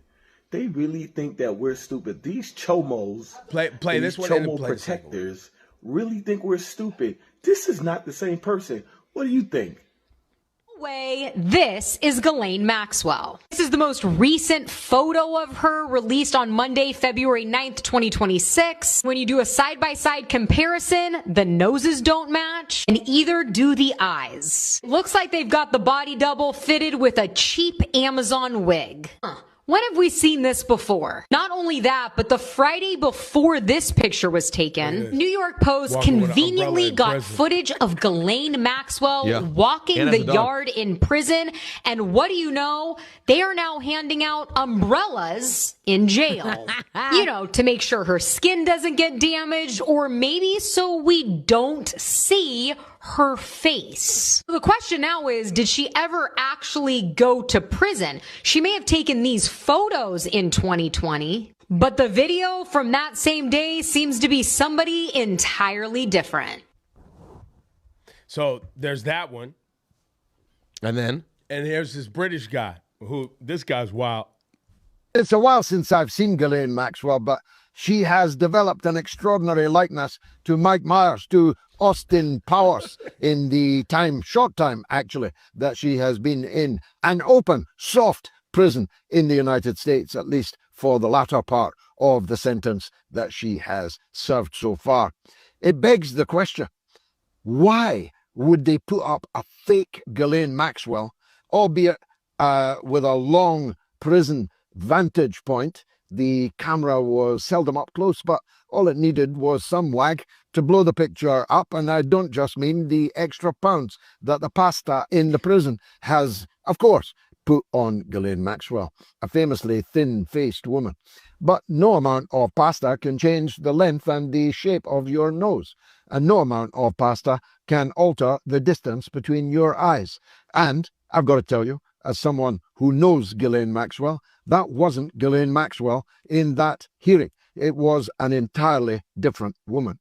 They really think that we're stupid. These chomos, play these this one. chomo protectors, really think we're stupid. This is not the same person. What do you think? This is Ghislaine Maxwell. This is the most recent photo of her released on Monday, February 9th, 2026. When you do a side-by-side comparison, the noses don't match, and either do the eyes. Looks like they've got the body double fitted with a cheap Amazon wig. When have we seen this before? Not only that, but the Friday before this picture was taken, New York Post conveniently got footage of Ghislaine Maxwell walking the yard in prison. And what do you know? They are now handing out umbrellas in jail. You know, to make sure her skin doesn't get damaged, or maybe so we don't see her face. The question now is, did she ever actually go to prison? She may have taken these photos in 2020, but the video from that same day seems to be somebody entirely different. So there's that one. And here's this British guy this guy's wild. It's a while since I've seen Ghislaine Maxwell, but she has developed an extraordinary likeness to Mike Myers, to Austin Powers in the short time actually, that she has been in an open, soft prison in the United States, at least for the latter part of the sentence that she has served so far. It begs the question, why would they put up a fake Ghislaine Maxwell, albeit with a long prison vantage point? The camera was seldom up close, but all it needed was some wag to blow the picture up. And I don't just mean the extra pounds that the pasta in the prison has, of course, put on Ghislaine Maxwell, a famously thin-faced woman. But no amount of pasta can change the length and the shape of your nose. And no amount of pasta can alter the distance between your eyes. And I've got to tell you, as someone who knows Ghislaine Maxwell, that wasn't Ghislaine Maxwell in that hearing. It was an entirely different woman.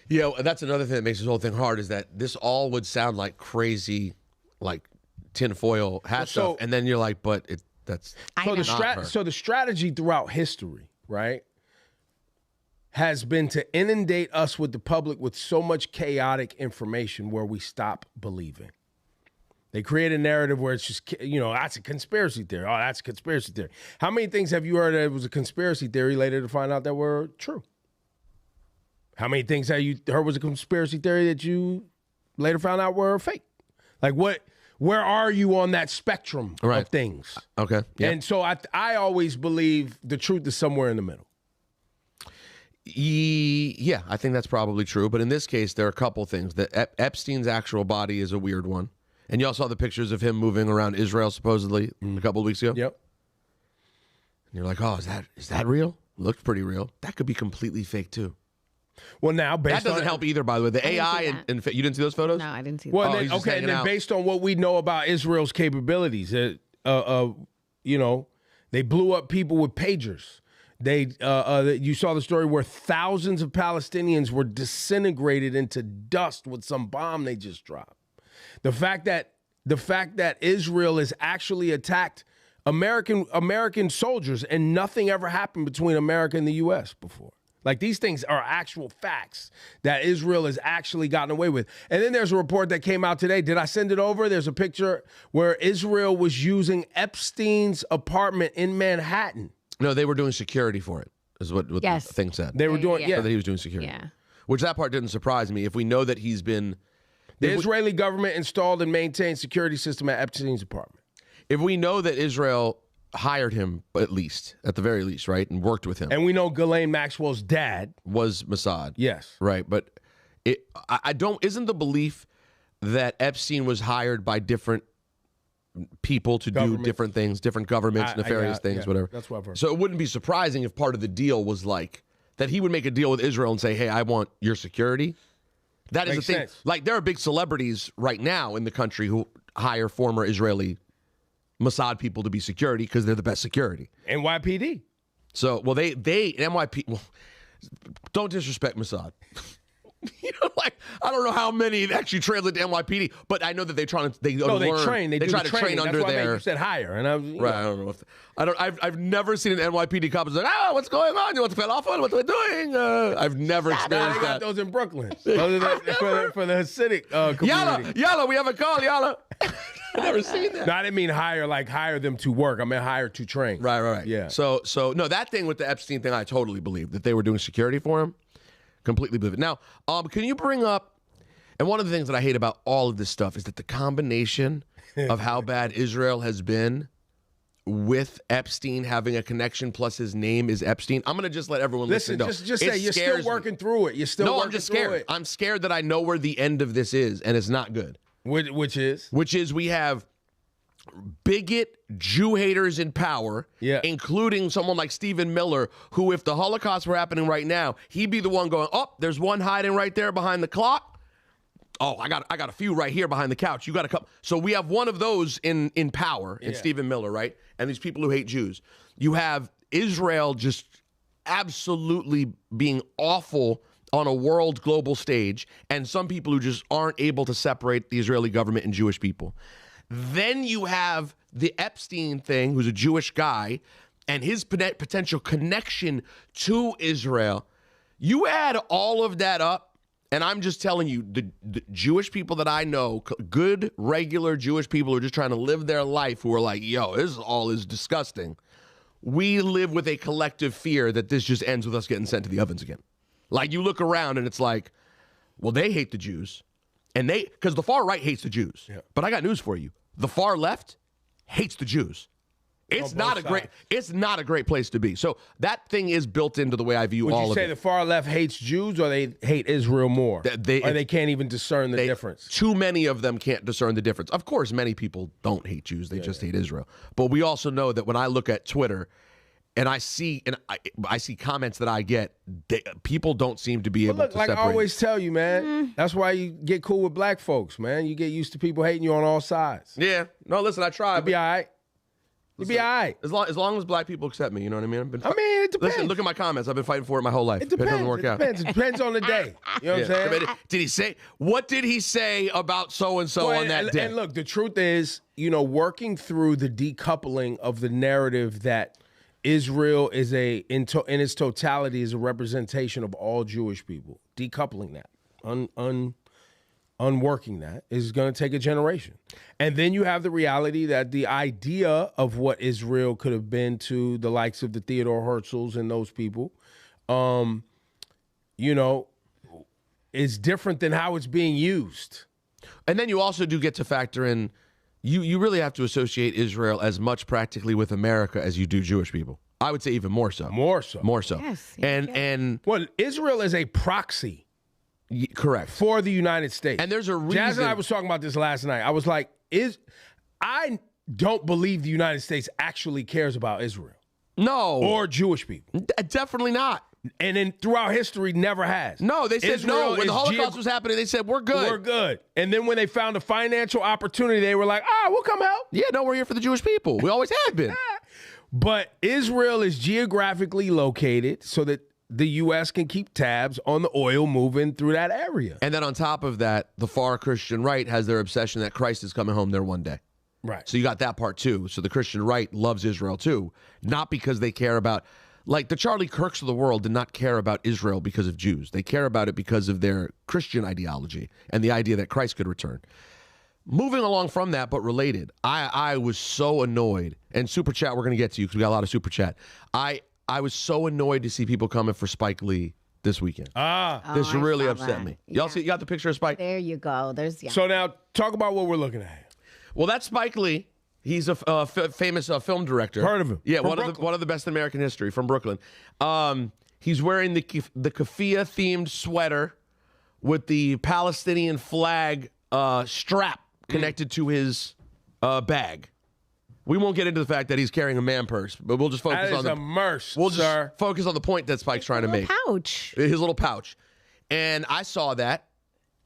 Yeah, that's another thing that makes this whole thing hard, is that this all would sound like crazy, like tinfoil hat stuff, and then you're like, but that's not her. So the strategy throughout history, right, has been to inundate us with the public with so much chaotic information where we stop believing. They create a narrative where it's just, that's a conspiracy theory. Oh, that's a conspiracy theory. How many things have you heard that it was a conspiracy theory later to find out that were true? How many things have you heard was a conspiracy theory that you later found out were fake? Like where are you on that spectrum of things? Okay. Yep. And so I always believe the truth is somewhere in the middle. Yeah, I think that's probably true. But in this case, there are a couple things. Epstein's actual body is a weird one. And you all saw the pictures of him moving around Israel, supposedly, a couple of weeks ago? Yep. And you're like, oh, is that real? Looked pretty real. That could be completely fake, too. Well, now, that doesn't help either, by the way. The AI, and you didn't see those photos? No, I didn't see well, that. And then based on what we know about Israel's capabilities, they blew up people with pagers. You saw the story where thousands of Palestinians were disintegrated into dust with some bomb they just dropped. The fact that Israel has actually attacked American soldiers and nothing ever happened between America and the U.S. before. Like, these things are actual facts that Israel has actually gotten away with. And then there's a report that came out today. Did I send it over? There's a picture where Israel was using Epstein's apartment in Manhattan. No, they were doing security for it, is what the thing said. They were doing, that he was doing security. Yeah. Which that part didn't surprise me. If we know that he's been... The Israeli government installed and maintained security system at Epstein's apartment. If we know that Israel hired him, at the very least, right, and worked with him. And we know Ghislaine Maxwell's dad was Mossad. Yes. Right, but isn't the belief that Epstein was hired by different people to do different things, different governments, nefarious things, whatever. That's what I've heard. So it wouldn't be surprising if part of the deal was like that he would make a deal with Israel and say, hey, I want your security. That is the thing. Sense. Like, there are big celebrities right now in the country who hire former Israeli Mossad people to be security because they're the best security. NYPD. So, well, they NYPD, well, don't disrespect Mossad. Like, I don't know how many actually translate to NYPD, but I know that they try to train. They try to train under That's why there. you said hire, and I was Right. I don't know if I've never seen an NYPD cop who's like, what's going on? You want to fell off? What we're doing? I've never experienced They that. got those in Brooklyn for the Hasidic community. Yalla, we have a call, Yalla. I've never seen that. No, I didn't mean hire them to work. I meant hire to train. Right. Yeah. So no, that thing with the Epstein thing, I totally believe that they were doing security for him. Completely believe it. Now, can you bring up? And one of the things that I hate about all of this stuff is that the combination of how bad Israel has been with Epstein having a connection plus his name is Epstein. I'm gonna just let everyone listen. Just say you're still working through it. You're still no, working I'm just through scared. it. I'm scared that I know where the end of this is, and it's not good. Which is we have bigot Jew haters in power, including someone like Stephen Miller, who, if the Holocaust were happening right now, he'd be the one going, there's one hiding right there behind the clock. Oh, I got a few right here behind the couch. You got to come. So we have one of those in power in Stephen Miller, right? And these people who hate Jews. You have Israel just absolutely being awful on a world global stage, and some people who just aren't able to separate the Israeli government and Jewish people. Then you have the Epstein thing, who's a Jewish guy, and his potential connection to Israel. You add all of that up, and I'm just telling you, the Jewish people that I know, good, regular Jewish people who are just trying to live their life, who are like, yo, this all is disgusting. We live with a collective fear that this just ends with us getting sent to the ovens again. Like, you look around and it's like, well, they hate the Jews. And because the far right hates the Jews. Yeah. But I got news for you. The far left hates the Jews. It's not a great place to be. So that thing is built into the way I view all of it. Would you say the far left hates Jews, or they hate Israel more? Or they can't even discern the difference? Too many of them can't discern the difference. Of course, many people don't hate Jews. They just hate Israel. But we also know that when I look at Twitter and I see comments that I get, people don't seem to be able to separate. Like I always tell you, man, that's why you get cool with black folks, man. You get used to people hating you on all sides. Yeah. No, listen, I try. You'll be all right. You'll be all right. As long as black people accept me, you know what I mean? It depends. Listen, look at my comments. I've been fighting for it my whole life. It depends. It doesn't work out. It depends on the day. You know what I'm saying? What did he say about so-and-so on that day? And look, the truth is, working through the decoupling of the narrative that Israel is in its totality is a representation of all Jewish people. Decoupling that, unworking that is going to take a generation. And then you have the reality that the idea of what Israel could have been to the likes of the Theodore Herzls and those people, is different than how it's being used. And then you also do get to factor in, you really have to associate Israel as much practically with America as you do Jewish people. I would say even more so. More so. Yes. And well, Israel is a proxy. Correct. For the United States. And there's a reason. Jazz and I was talking about this last night. I was like, I don't believe the United States actually cares about Israel. No. Or Jewish people. Definitely not. And then throughout history, never has. No, they said Israel no. When the Holocaust was happening, they said, we're good. We're good. And then when they found a financial opportunity, they were like, we'll come help. Yeah, no, we're here for the Jewish people. We always have been. But Israel is geographically located so that the U.S. can keep tabs on the oil moving through that area. And then on top of that, the far Christian right has their obsession that Christ is coming home there one day. Right. So you got that part too. So the Christian right loves Israel too, not because they care about, like the Charlie Kirks of the world did not care about Israel because of Jews. They care about it because of their Christian ideology and the idea that Christ could return. Moving along from that, but related, I was so annoyed. And Super Chat, we're going to get to you because we got a lot of Super Chat. I was so annoyed to see people coming for Spike Lee this weekend. This really upset me. Y'all see? You got the picture of Spike? There you go. So now, talk about what we're looking at. Well, that's Spike Lee. He's a famous film director. Heard of him? Yeah, From one of the best in American history, from Brooklyn. He's wearing the keffiyeh themed sweater with the Palestinian flag strap connected to his bag. We won't get into the fact that he's carrying a man purse, but we'll just focus on the focus on the point that Spike's trying to make. Pouch. His little pouch. And I saw that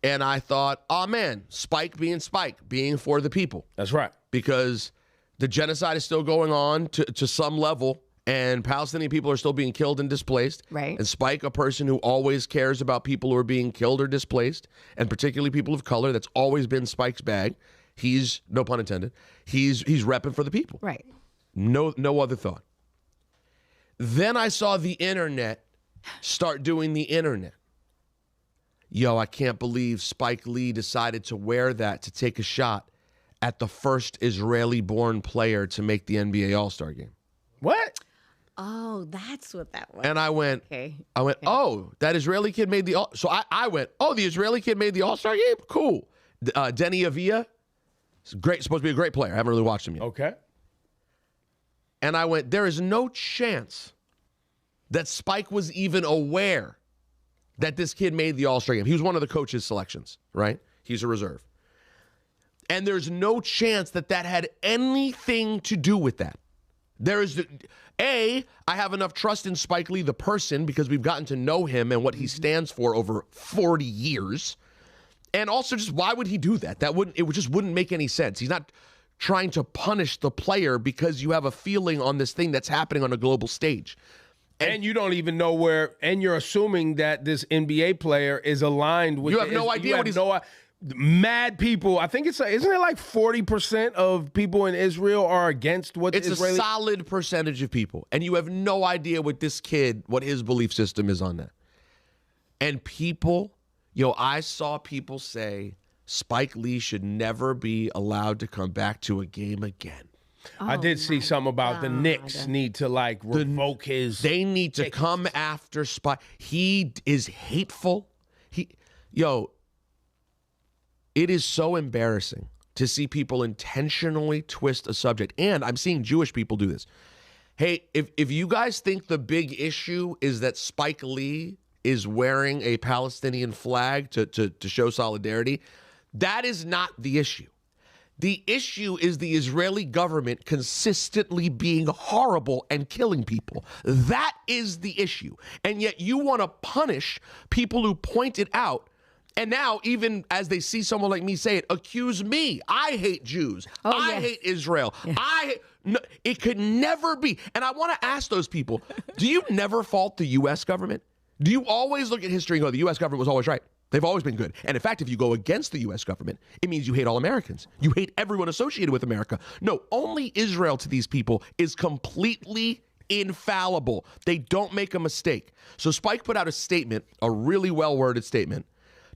and I thought, oh man, Spike, being for the people. That's right. Because the genocide is still going on to some level, and Palestinian people are still being killed and displaced. Right. And Spike, a person who always cares about people who are being killed or displaced, and particularly people of color, that's always been Spike's bag. He's, no pun intended, he's repping for the people. Right. No other thought. Then I saw the internet start doing the internet. Yo, I can't believe Spike Lee decided to wear that to take a shot at the first Israeli-born player to make the NBA All-Star game. What? Oh, that's what that was. And I went, oh, that Israeli kid made the All. So I went, oh, the Israeli kid made the All-Star game? Cool. Denny Avila, great, supposed to be a great player. I haven't really watched him yet. Okay. And I went, there is no chance that Spike was even aware that this kid made the All-Star game. He was one of the coaches' selections, right? He's a reserve. And there's no chance that that had anything to do with that. There is, I have enough trust in Spike Lee, the person, because we've gotten to know him and what he stands for over 40 years. And also, just why would he do that? It just wouldn't make any sense. He's not trying to punish the player because you have a feeling on this thing that's happening on a global stage. And you don't even know where, and you're assuming that this NBA player is aligned with. You have no idea what he's. Mad people. I think isn't it like 40% of people in Israel are against what it's Israeli? A solid percentage of people, and you have no idea what this kid, what his belief system is on that. And people, I saw people say Spike Lee should never be allowed to come back to a game again. I did see something about the Knicks need to revoke his. They need to come after Spike. He is hateful. It is so embarrassing to see people intentionally twist a subject. And I'm seeing Jewish people do this. Hey, if you guys think the big issue is that Spike Lee is wearing a Palestinian flag to show solidarity, that is not the issue. The issue is the Israeli government consistently being horrible and killing people. That is the issue. And yet you want to punish people who point it out. And now, even as they see someone like me say it, accuse me. I hate Jews. I hate Israel. Yeah. It could never be. And I want to ask those people, do you never fault the U.S. government? Do you always look at history and go, the U.S. government was always right? They've always been good. And in fact, if you go against the U.S. government, it means you hate all Americans. You hate everyone associated with America. No, only Israel to these people is completely infallible. They don't make a mistake. So Spike put out a statement, a really well-worded statement,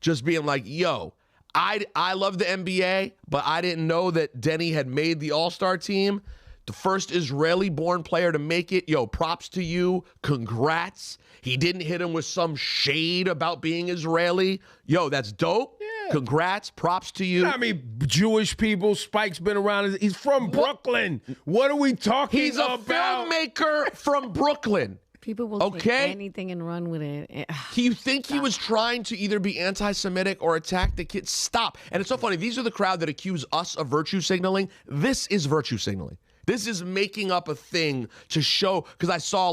just being like, yo, I love the NBA, but I didn't know that Denny had made the All-Star team. The first Israeli-born player to make it. Yo, props to you. Congrats. He didn't hit him with some shade about being Israeli. Yo, that's dope. Yeah. Congrats. Props to you. I mean, Jewish people, Spike's been around. He's from Brooklyn. What are we talking about? He's a filmmaker from Brooklyn. People will take anything and run with it. You think he was trying to either be anti-Semitic or attack the kids? Stop. And it's so funny. These are the crowd that accuse us of virtue signaling. This is virtue signaling. This is making up a thing to show, because I saw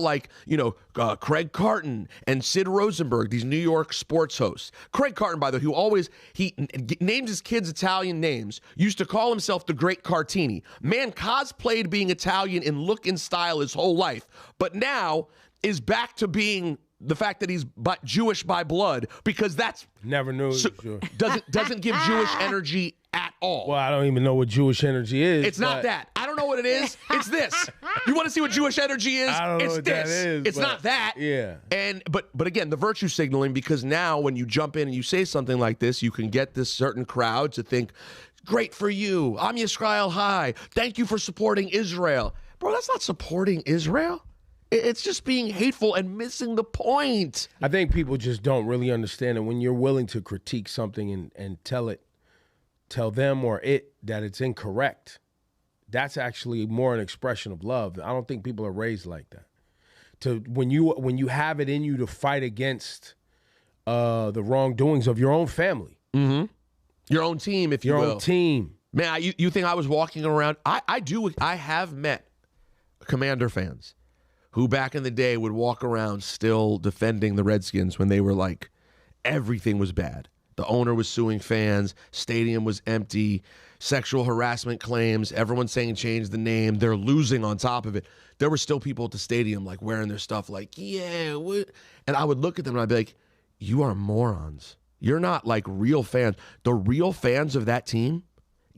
Craig Carton and Sid Rosenberg, these New York sports hosts. Craig Carton, by the way, he named his kids Italian names, used to call himself the Great Cartini. Man cosplayed being Italian in look and style his whole life, but now is back to being the fact that he's Jewish by blood, because that's never knew. Doesn't give Jewish energy at all. Well, I don't even know what Jewish energy is. It's not that. I don't know what it is. It's this. You want to see what Jewish energy is? I don't know what this. That is, it's not that. Yeah. But again, the virtue signaling, because now when you jump in and you say something like this, you can get this certain crowd to think, great for you. I'm Yisrael High. Thank you for supporting Israel. Bro, that's not supporting Israel. It's just being hateful and missing the point. I think people just don't really understand it. When you're willing to critique something and tell them or it that it's incorrect, that's actually more an expression of love. I don't think people are raised like that. When you have it in you to fight against the wrongdoings of your own family. Mm-hmm. Your own team, if you will. Your own team. Man, you think I was walking around? I have met Commander fans who back in the day would walk around still defending the Redskins when they were like, everything was bad. The owner was suing fans. Stadium was empty. Sexual harassment claims. Everyone's saying change the name. They're losing on top of it. There were still people at the stadium like wearing their stuff like, yeah. What? And I would look at them and I'd be like, you are morons. You're not like real fans. The real fans of that team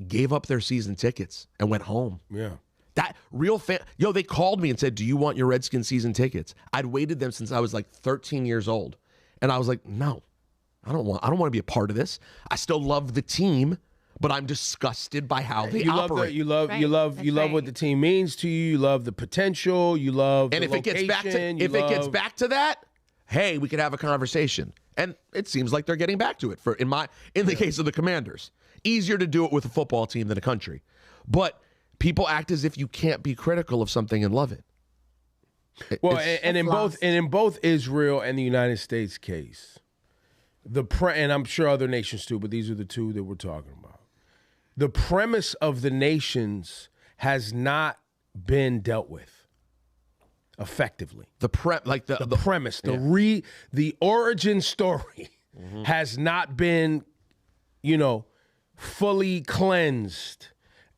gave up their season tickets and went home. Yeah. That real fan, they called me and said, do you want your Redskins season tickets? I'd waited them since I was like 13 years old. And I was like, no, I don't want to be a part of this. I still love the team, but I'm disgusted by how they operate. You love what the team means to you. You love the potential. You love and the location. It gets back to that, hey, we could have a conversation. And it seems like they're getting back to it. In the case of the Commanders, easier to do it with a football team than a country. But people act as if you can't be critical of something and love it. In both Israel and the United States case, and I'm sure other nations too, but these are the two that we're talking about. The premise of the nations has not been dealt with effectively. The premise, the origin story has not been, fully cleansed,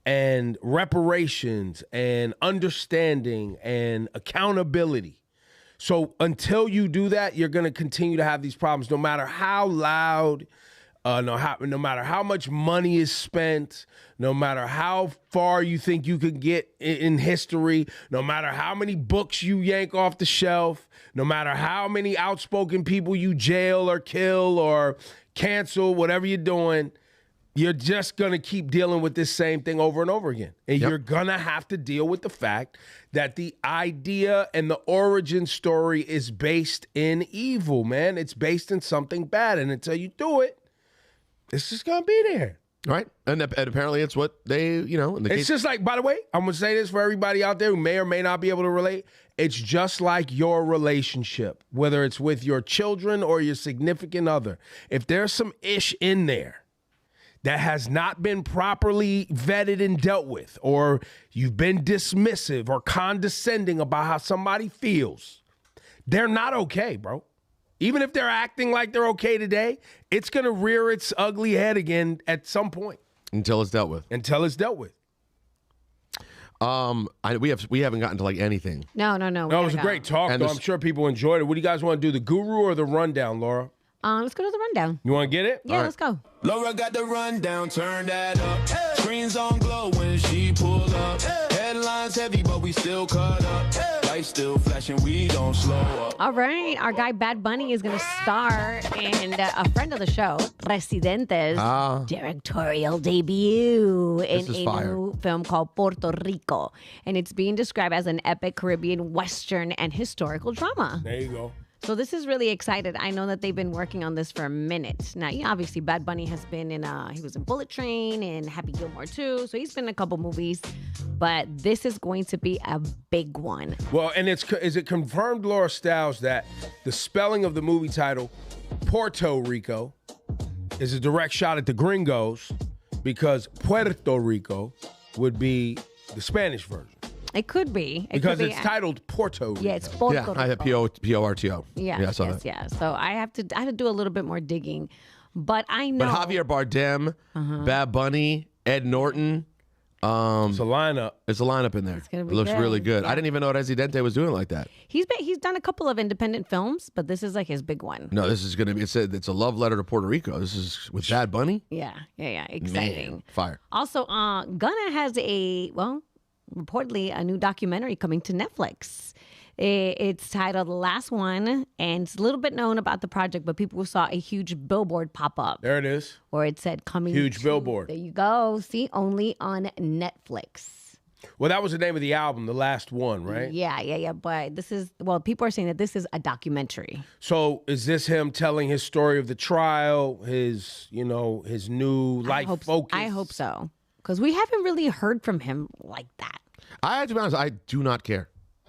and reparations and understanding and accountability. So until you do that, you're going to continue to have these problems, no matter how loud, no matter how much money is spent, no matter how far you think you could get in history, no matter how many books you yank off the shelf, no matter how many outspoken people you jail or kill or cancel, whatever you're doing, you're just going to keep dealing with this same thing over and over again. And you're going to have to deal with the fact that the idea and the origin story is based in evil, man. It's based in something bad. And until you do it, it's just going to be there. Right. And apparently it's what they, it's just like, by the way, I'm going to say this for everybody out there who may or may not be able to relate. It's just like your relationship, whether it's with your children or your significant other. If there's some ish in there that has not been properly vetted and dealt with, or you've been dismissive or condescending about how somebody feels, they're not okay, bro. Even if they're acting like they're okay today, it's going to rear its ugly head again at some point. Until it's dealt with. We haven't gotten to like anything. No. No, it was a great talk, though. I'm sure people enjoyed it. What do you guys want to do, the guru or the rundown, Laura? Let's go to the rundown. You want to get it? Yeah, let's go. Laura got the rundown, turn that up. Hey. Screens on glow when she pull up. Hey. Headlines heavy, but we still cut up. Hey. Lights still flashing, we don't slow up. All right, our guy Bad Bunny is going to star in a friend of the show, Residente's directorial debut in a new film called Puerto Rico. And it's being described as an epic Caribbean Western and historical drama. There you go. So this is really excited. I know that they've been working on this for a minute. Now, obviously, Bad Bunny has been he was in Bullet Train and Happy Gilmore too. So he's been in a couple movies, but this is going to be a big one. Well, and is it confirmed, Laura Stylez, that the spelling of the movie title, Puerto Rico, is a direct shot at the gringos because Puerto Rico would be the Spanish version? It could be. Because it's titled Porto Rico. Yeah, it's Puerto Rico. I have P-O-R-T-O. Yeah, I saw that. Yeah. So I had to do a little bit more digging. But I know. But Javier Bardem, Bad Bunny, Ed Norton. It's a lineup. It's a lineup in there. It's gonna be it looks good. really good. Yeah. I didn't even know Residente was doing it like that. He's done a couple of independent films, but this is like his big one. No, this is going to be, it's a love letter to Puerto Rico. This is with Bad Bunny. Yeah. Exciting. Man, fire. Also, Gunna has reportedly a new documentary coming to Netflix. It's titled The Last One, and it's a little bit known about the project, but people saw a huge billboard pop up. There it is. Where it said coming. Huge billboard. There you go. See, only on Netflix. Well, that was the name of the album, The Last One, right? Yeah. But people are saying that this is a documentary. So is this him telling his story of the trial, his new life focus? I hope so. Because we haven't really heard from him like that. I have to be honest, I do not care.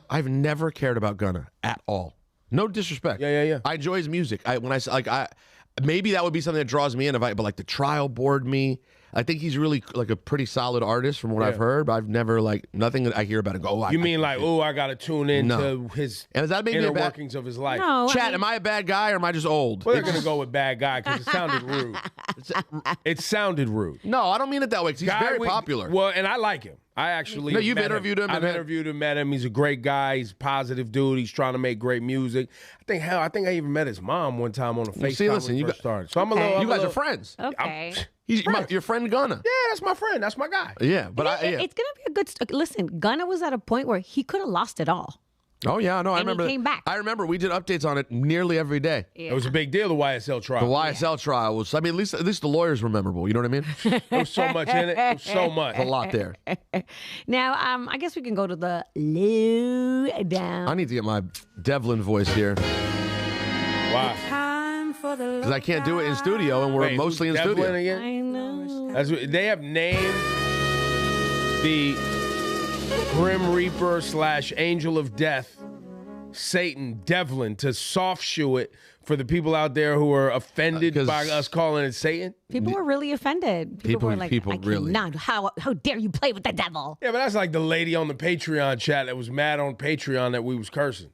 I've never cared about Gunna at all. No disrespect. Yeah. I enjoy his music. Maybe that would be something that draws me in. But like the trial bored me. I think he's really like a pretty solid artist from what I've heard, but I've never nothing that I hear about it go, You mean I got to tune into his and is that maybe inner workings of his life? No, Chat, am I a bad guy or am I just old? Well, they're going to go with bad guy because it sounded rude. It sounded rude. No, I don't mean it that way because he's very popular. Well, and I like him. I actually you've interviewed him. I've interviewed him, met him. He's a great guy. He's a positive dude. He's trying to make great music. I think I even met his mom one time on a FaceTime. See, listen, when we first started. So I'm a little. You guys are friends. Okay. He's your friend Gunna. Yeah, that's my friend. That's my guy. Yeah, but it's gonna be a good. Listen, Gunna was at a point where he could have lost it all. Oh yeah, no, I remember. He came back. I remember we did updates on it nearly every day. Yeah. It was a big deal. The YSL trial. The YSL trial was. I mean, at least the lawyers were memorable. You know what I mean? There was so much in it. There was so much. A lot there. Now, I guess we can go to the Lowdown. I need to get my Devlin voice here Wow. because I can't do it in studio, and we're Wait, mostly in Devlin studio. again? I know. They have named the Grim Reaper / Angel of Death, Satan, Devlin, to soft shoe it for the people out there who are offended by us calling it Satan. People were really offended. People were like, I cannot. How dare you play with the devil? Yeah, but that's like the lady on the Patreon chat that was mad on Patreon that we was cursing.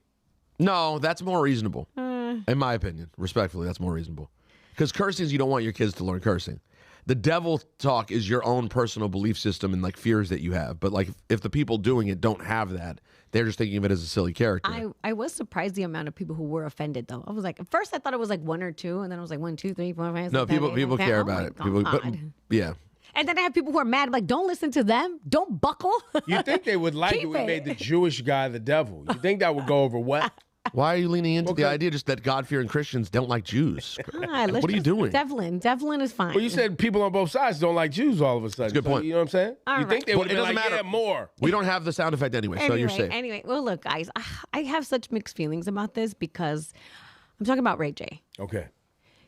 No, that's more reasonable, in my opinion. Respectfully, that's more reasonable. Because cursing is you don't want your kids to learn cursing. The devil talk is your own personal belief system and like fears that you have. But like if the people doing it don't have that, they're just thinking of it as a silly character. I was surprised the amount of people who were offended though. I was like, at first I thought it was like 1 or 2, and then I was like 1, 2, 3, 4, 5, 6, No, 7, 8, people 9, care 10. about Oh it. my People, but God. yeah. And then I have people who are mad, like, don't listen to them. Don't buckle. You think they would like Keep it? We it. made the Jewish guy the devil. You think that would go over well? Why are you leaning into the idea just that God-fearing Christians don't like Jews? What are you doing? Devlin is fine. Well, you said people on both sides don't like Jews all of a sudden. That's a good point. You know what I'm saying? All you think they right. would But it have been doesn't like, matter. yeah, more. We don't have the sound effect anyway, so you're safe. Anyway, well, look, guys, I have such mixed feelings about this because I'm talking about Ray J. Okay.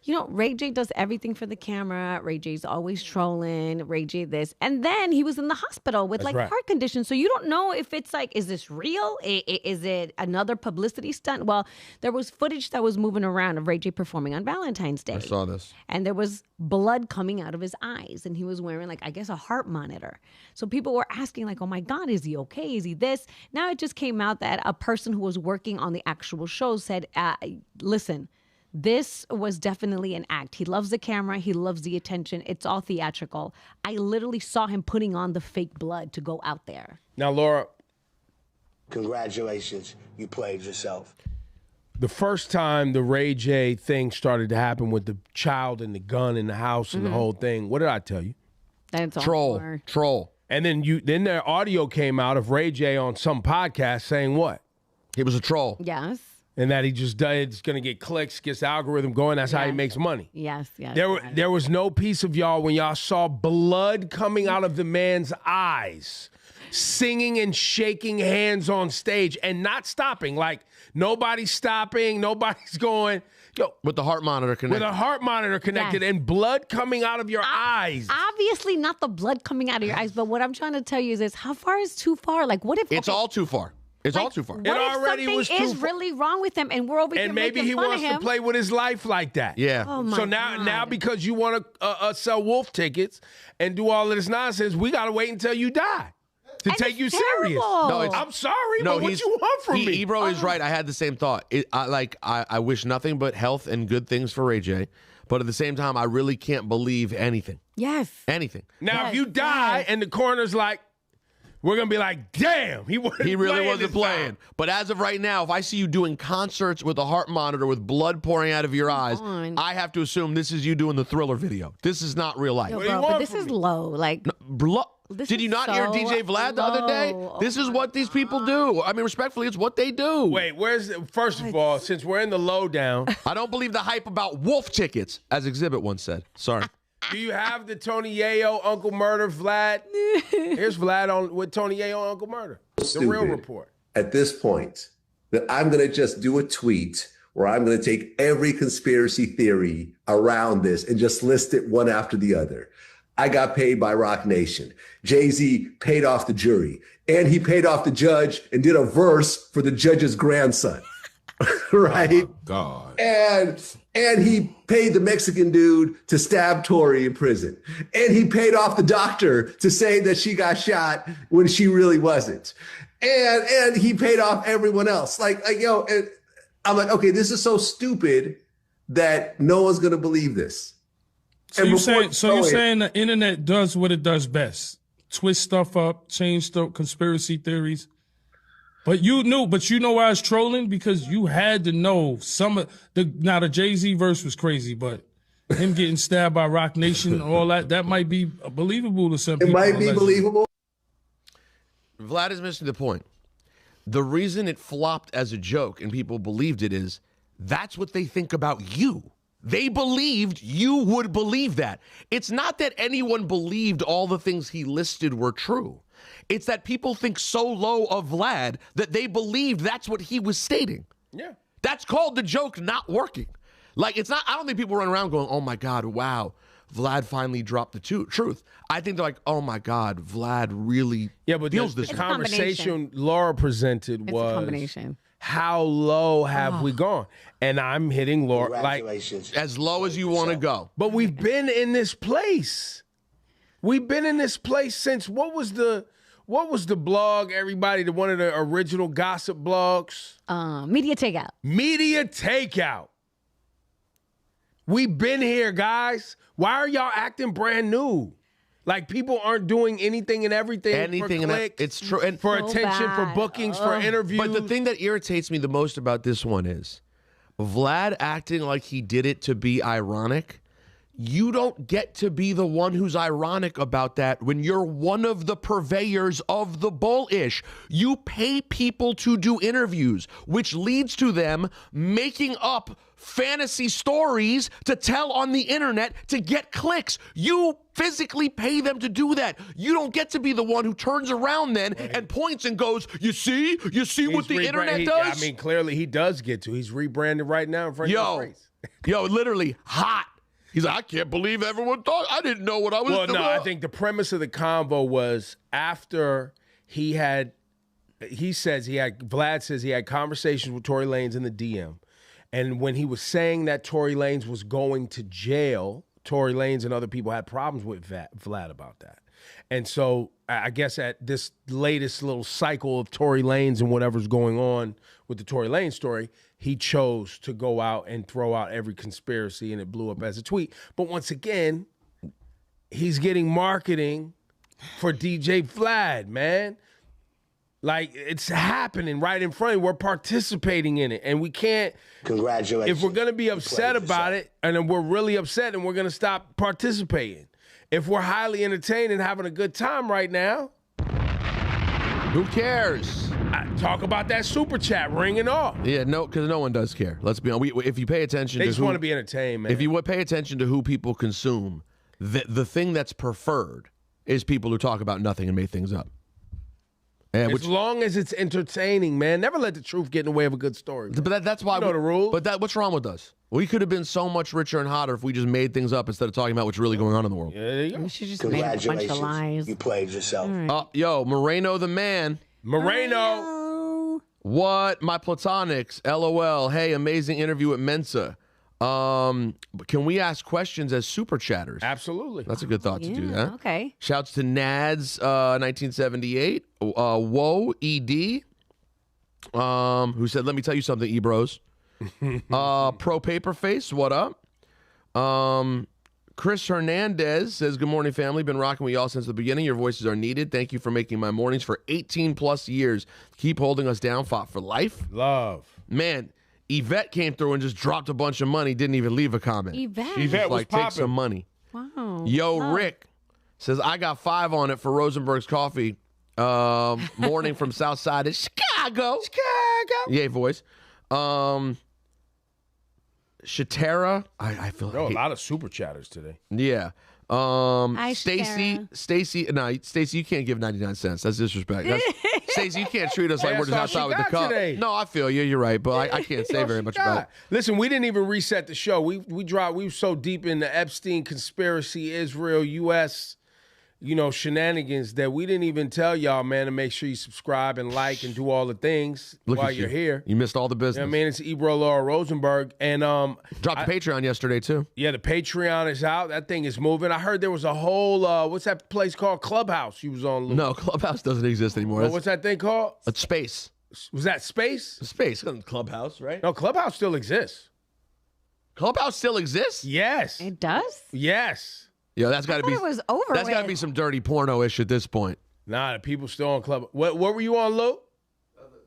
You know, Ray J does everything for the camera. Ray J's always trolling. Ray J this. And then he was in the hospital with That's right. heart conditions. So you don't know if it's like, is this real? Is it another publicity stunt? Well, there was footage that was moving around of Ray J performing on Valentine's Day. I saw this. And there was blood coming out of his eyes. And he was wearing, like, I guess, a heart monitor. So people were asking, like, oh my God, is he okay? Is he this? Now it just came out that a person who was working on the actual show said, listen, this was definitely an act. He loves the camera. He loves the attention. It's all theatrical. I literally saw him putting on the fake blood to go out there. Now, Laura. Congratulations. You played yourself. The first time the Ray J thing started to happen with the child and the gun in the house and the whole thing, what did I tell you? That's all Troll. And then their audio came out of Ray J on some podcast saying what? He was a troll. Yes. And that he just it's going to get clicks, gets the algorithm going. That's how he makes money. Yes. There was no piece of y'all when y'all saw blood coming out of the man's eyes, singing and shaking hands on stage and not stopping. Like nobody's stopping, nobody's going. Yo, with the heart monitor connected. With a heart monitor connected and blood coming out of your eyes. Obviously not the blood coming out of your eyes, but what I'm trying to tell you is this: how far is too far? Like, what if it's all too far? It's all too far. What if something is really wrong with him, and we're over here and maybe making he fun wants of him? to play with his life like that. Yeah. Oh my so God. now because you want to sell wolf tickets and do all of this nonsense, we got to wait until you die to take you serious. No, I'm sorry, but what you want from me? Ebro is right. I had the same thought. I wish nothing but health and good things for Ray J, but at the same time, I really can't believe anything. Yes. Anything. Now, if you die and the coroner's like, we're going to be like, damn, he really wasn't playing. But as of right now, if I see you doing concerts with a heart monitor with blood pouring out of your eyes, I have to assume this is you doing the Thriller video. This is not real life. Yo, bro, but this is low. Like, did you not hear DJ Vlad the other day? This is what these people do. I mean, respectfully, it's what they do. Wait, first of all, since we're in the lowdown. I don't believe the hype about wolf tickets, as Exhibit once said. Sorry. Do you have the Tony Yayo Uncle Murder Vlad? Here's Vlad with Tony Yayo Uncle Murder. The real report. At this point, that I'm going to just do a tweet where I'm going to take every conspiracy theory around this and just list it one after the other. I got paid by Rock Nation. Jay-Z paid off the jury, and he paid off the judge and did a verse for the judge's grandson. right? Oh, God. And he paid the Mexican dude to stab Tori in prison. And he paid off the doctor to say that she got shot when she really wasn't. And he paid off everyone else. Like yo, and I'm like, okay, this is so stupid that no one's gonna believe this. So you're saying the internet does what it does best: twist stuff up, change stuff, conspiracy theories. But you know why I was trolling? Because you had to know some of the Jay-Z verse was crazy, but him getting stabbed by Rock Nation and all that might be believable to some people. It might be believable. Vlad is missing the point. The reason it flopped as a joke and people believed it is that's what they think about you. They believed you would believe that. It's not that anyone believed all the things he listed were true. It's that people think so low of Vlad that they believed that's what he was stating. Yeah. That's called the joke not working. Like, it's not, I don't think people run around going, oh my God, wow, Vlad finally dropped the truth. I think they're like, oh my God, Vlad really feels this. The conversation Laura presented was a combination. How low have we gone? And I'm hitting Laura like as low as you want to go. But we've been in this place. We've been in this place since what was the blog, everybody, one of the original gossip blogs? Media Takeout. Media Takeout. We've been here, guys. Why are y'all acting brand new? Like people aren't doing anything and everything for clicks, it's true, and for attention, for bookings, for interviews. But the thing that irritates me the most about this one is Vlad acting like he did it to be ironic. You don't get to be the one who's ironic about that when you're one of the purveyors of the bullish. You pay people to do interviews, which leads to them making up fantasy stories to tell on the internet to get clicks. You physically pay them to do that. You don't get to be the one who turns around then and points and goes, you see what the internet does? I mean, clearly he does get to. He's rebranded right now in front of your face. Yo, literally hot. He's like, I can't believe everyone thought. I didn't know what I was doing. Well, no, I think the premise of the convo was after Vlad says he had conversations with Tory Lanez in the DM. And when he was saying that Tory Lanez was going to jail, Tory Lanez and other people had problems with Vlad about that. And so I guess at this latest little cycle of Tory Lanez and whatever's going on with the Tory Lanez story, he chose to go out and throw out every conspiracy, and it blew up as a tweet. But once again, he's getting marketing for DJ Vlad, man. Like, it's happening right in front of you. We're participating in it, and we can't. Congratulations. If we're going to be upset about it, and then we're really upset, and we're going to stop participating. If we're highly entertained and having a good time right now, who cares? Talk about that super chat ringing off. Yeah, no, because no one does care. Let's be honest. If you pay attention, they just want to be entertained, man. If you pay attention to who people consume, the thing that's preferred is people who talk about nothing and make things up. As long as it's entertaining, man. Never let the truth get in the way of a good story. Man. But that's why you know the rules. But what's wrong with us? We could have been so much richer and hotter if we just made things up instead of talking about what's really going on in the world. Yeah, there you go. We should just make a bunch of lies. You played yourself. Right. Yo, Moreno the man. Moreno. What? My platonics. LOL. Hey, amazing interview with Mensa. Can we ask questions as super chatters? Absolutely. That's a good thought to do that. Okay. Shouts to Nads 1978. Whoa, ED. Who said, let me tell you something, Ebros. Pro Paperface, what up? Chris Hernandez says, good morning, family. Been rocking with y'all since the beginning. Your voices are needed. Thank you for making my mornings for 18 plus years. Keep holding us down. Fought for life. Love. Man, Yvette came through and just dropped a bunch of money. Didn't even leave a comment. Yvette was like, take some money. Wow. Yo, Rick says, I got 5 on it for Rosenberg's coffee. Morning from South Side of Chicago. Yay, voice. Shatera. I feel a lot of super chatters today. Yeah. Stacy, you can't give 99 cents. That's disrespect. Stacy, you can't treat us like we're just outside with the cup. Today. No, I feel you. You're right, but I can't say very much about it. Listen, we didn't even reset the show. We were so deep in the Epstein conspiracy, Israel, U.S., shenanigans that we didn't even tell y'all, man, to make sure you subscribe and like and do all the things while you're here. You missed all the business. You know what I mean? It's Ebro Laura Rosenberg. And dropped the Patreon yesterday, too. Yeah, the Patreon is out. That thing is moving. I heard there was a whole, what's that place called? Clubhouse you was on, Luke. No, Clubhouse doesn't exist anymore. What's that thing called? It's Space. Was that Space? Space. Clubhouse, right? No, Clubhouse still exists. Clubhouse still exists? Yes. It does? Yes. Yeah, that's got to be. It was over. That's got to be some dirty porno-ish at this point. Nah, the people still on Club. What were you on, Lou?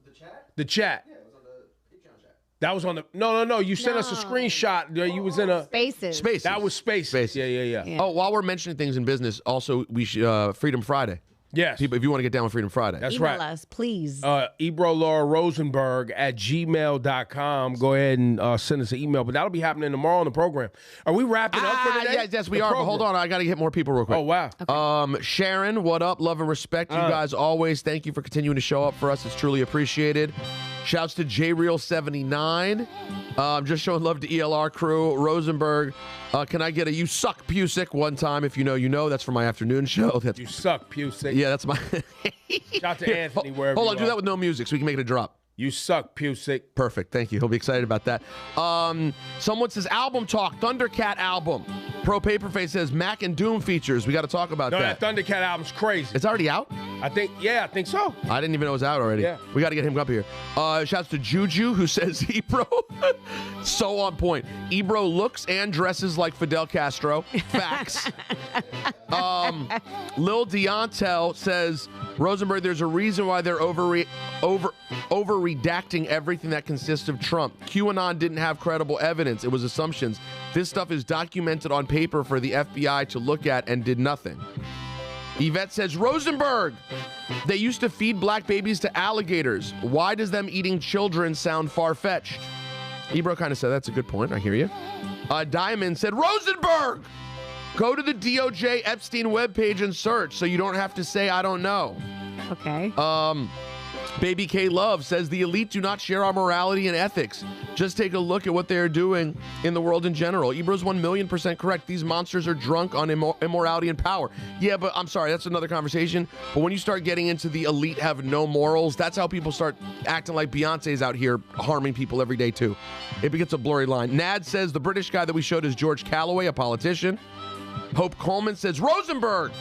The chat. The chat. Yeah, it was on the Patreon chat. That was on the. No. You sent us a screenshot. You was in a Spaces. Spaces. That was Spaces. Yeah. Oh, while we're mentioning things in business, also we should Freedom Friday. Yes. People, if you want to get down with Freedom Friday. That's Email right. us, please. Ebro Laura Rosenberg at gmail.com. Go ahead and send us an email. But that'll be happening tomorrow on the program. Are we wrapping up for today? Yes, we are. But hold on. I got to hit more people real quick. Oh, wow. Okay. Sharon, what up? Love and respect you guys always. Thank you for continuing to show up for us. It's truly appreciated. Shouts to JReal79. Just showing love to ELR crew. Rosenberg. Can I get a you suck Pusick one time? If you know, you know. That's for my afternoon show. That's, you suck Pusick. Yeah, that's my. Shout to Anthony wherever Hold on, you do are. that with no music so we can make it a drop. You suck, Pusick. Perfect. Thank you. He'll be excited about that. Someone says album talk, Thundercat album. Pro Paperface says Mac and Doom features. We got to talk about that. That Thundercat album's crazy. It's already out? I think so. I didn't even know it was out already. Yeah. We got to get him up here. Shouts to Juju, who says Ebro. So on point. Ebro looks and dresses like Fidel Castro. Facts. Lil Deontel says, Rosenberg, there's a reason why they're over redacting everything that consists of Trump. QAnon didn't have credible evidence. It was assumptions. This stuff is documented on paper for the FBI to look at and did nothing. Yvette says, Rosenberg, they used to feed black babies to alligators. Why does them eating children sound far-fetched? Ebro kind of said, that's a good point. I hear you. Diamond said, Rosenberg, go to the DOJ Epstein webpage and search so you don't have to say, I don't know. Okay. Baby K Love says the elite do not share our morality and ethics. Just take a look at what they are doing in the world in general. Ebro's 1,000,000% correct. These monsters are drunk on immorality and power. Yeah, but I'm sorry, that's another conversation. But when you start getting into the elite have no morals, that's how people start acting like Beyonce's out here harming people every day too. It gets a blurry line. Nad says the British guy that we showed is George Calloway, a politician. Hope Coleman says Rosenberg,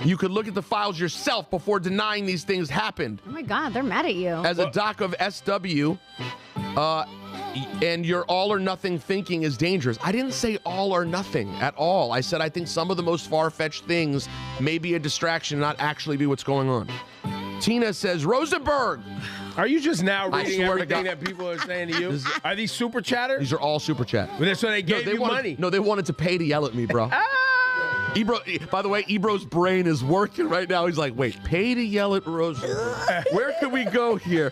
you could look at the files yourself before denying these things happened. Oh my God, they're mad at you. As a doc of SW, and your all or nothing thinking is dangerous. I didn't say all or nothing at all. I said I think some of the most far-fetched things may be a distraction, not actually be what's going on. Tina says, Rosenberg. Are you just now reading everything that people are saying to you? Are these super chatters? These are all super chat. But that's why they gave you money. No, they wanted to pay to yell at me, bro. Ebro, by the way, Ebro's brain is working right now. He's like, wait, pay to yell at Rosenberg. Where can we go here?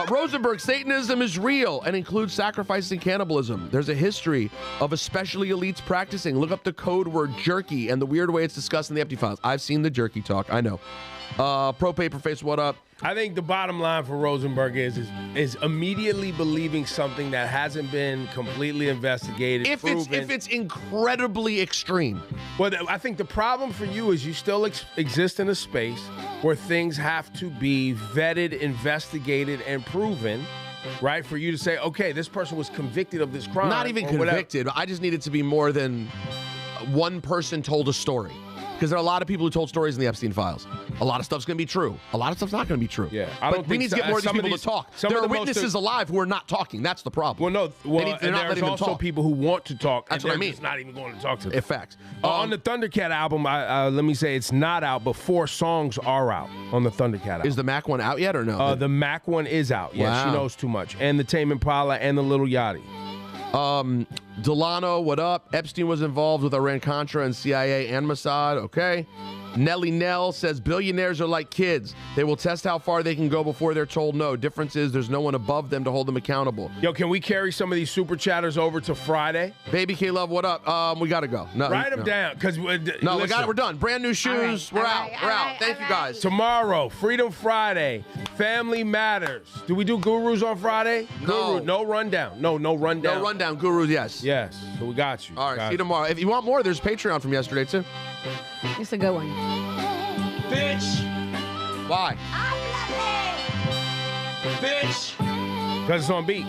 Rosenberg, Satanism is real and includes sacrifice and cannibalism. There's a history of especially elites practicing. Look up the code word jerky and the weird way it's discussed in the Empty Files. I've seen the jerky talk. I know. Pro Paperface, what up? I think the bottom line for Rosenberg is immediately believing something that hasn't been completely investigated, proven. If it's incredibly extreme. Well, I think the problem for you is you still exist in a space where things have to be vetted, investigated, and proven, right? For you to say, okay, this person was convicted of this crime. Not even convicted. I just need it to be more than one person told a story. Because there are a lot of people who told stories in the Epstein files. A lot of stuff's going to be true. A lot of stuff's not going to be true. Yeah, but we need to get more of these people to talk. There are witnesses alive who are not talking. That's the problem. Well, no. Well, and there's also people who want to talk. That's what I mean. Just not even going to talk to them. Facts. On the Thundercat album, let me say it's not out, but 4 songs are out on the Thundercat album. Is the Mac one out yet or no? The Mac one is out. Yeah, wow. She knows too much. And the Tame Impala and the Little Yachty. Delano, what up? Epstein was involved with Iran-Contra and CIA and Mossad. Okay. Nelly Nell says billionaires are like kids. They will test how far they can go before they're told no. Difference is there's no one above them to hold them accountable. Yo, can we carry some of these super chatters over to Friday? Baby K Love, what up? We gotta go. No, write them down because we're done. Brand new shoes. We're out. Thank you guys. Tomorrow, Freedom Friday, Family Matters. Do we do Gurus on Friday? No. No rundown. No rundown. No rundown. Gurus, yes. Yes. So we got you. All right. See you tomorrow. If you want more, there's Patreon from yesterday too. It's a good one. Bitch. Why? Bitch. Because it's on beat.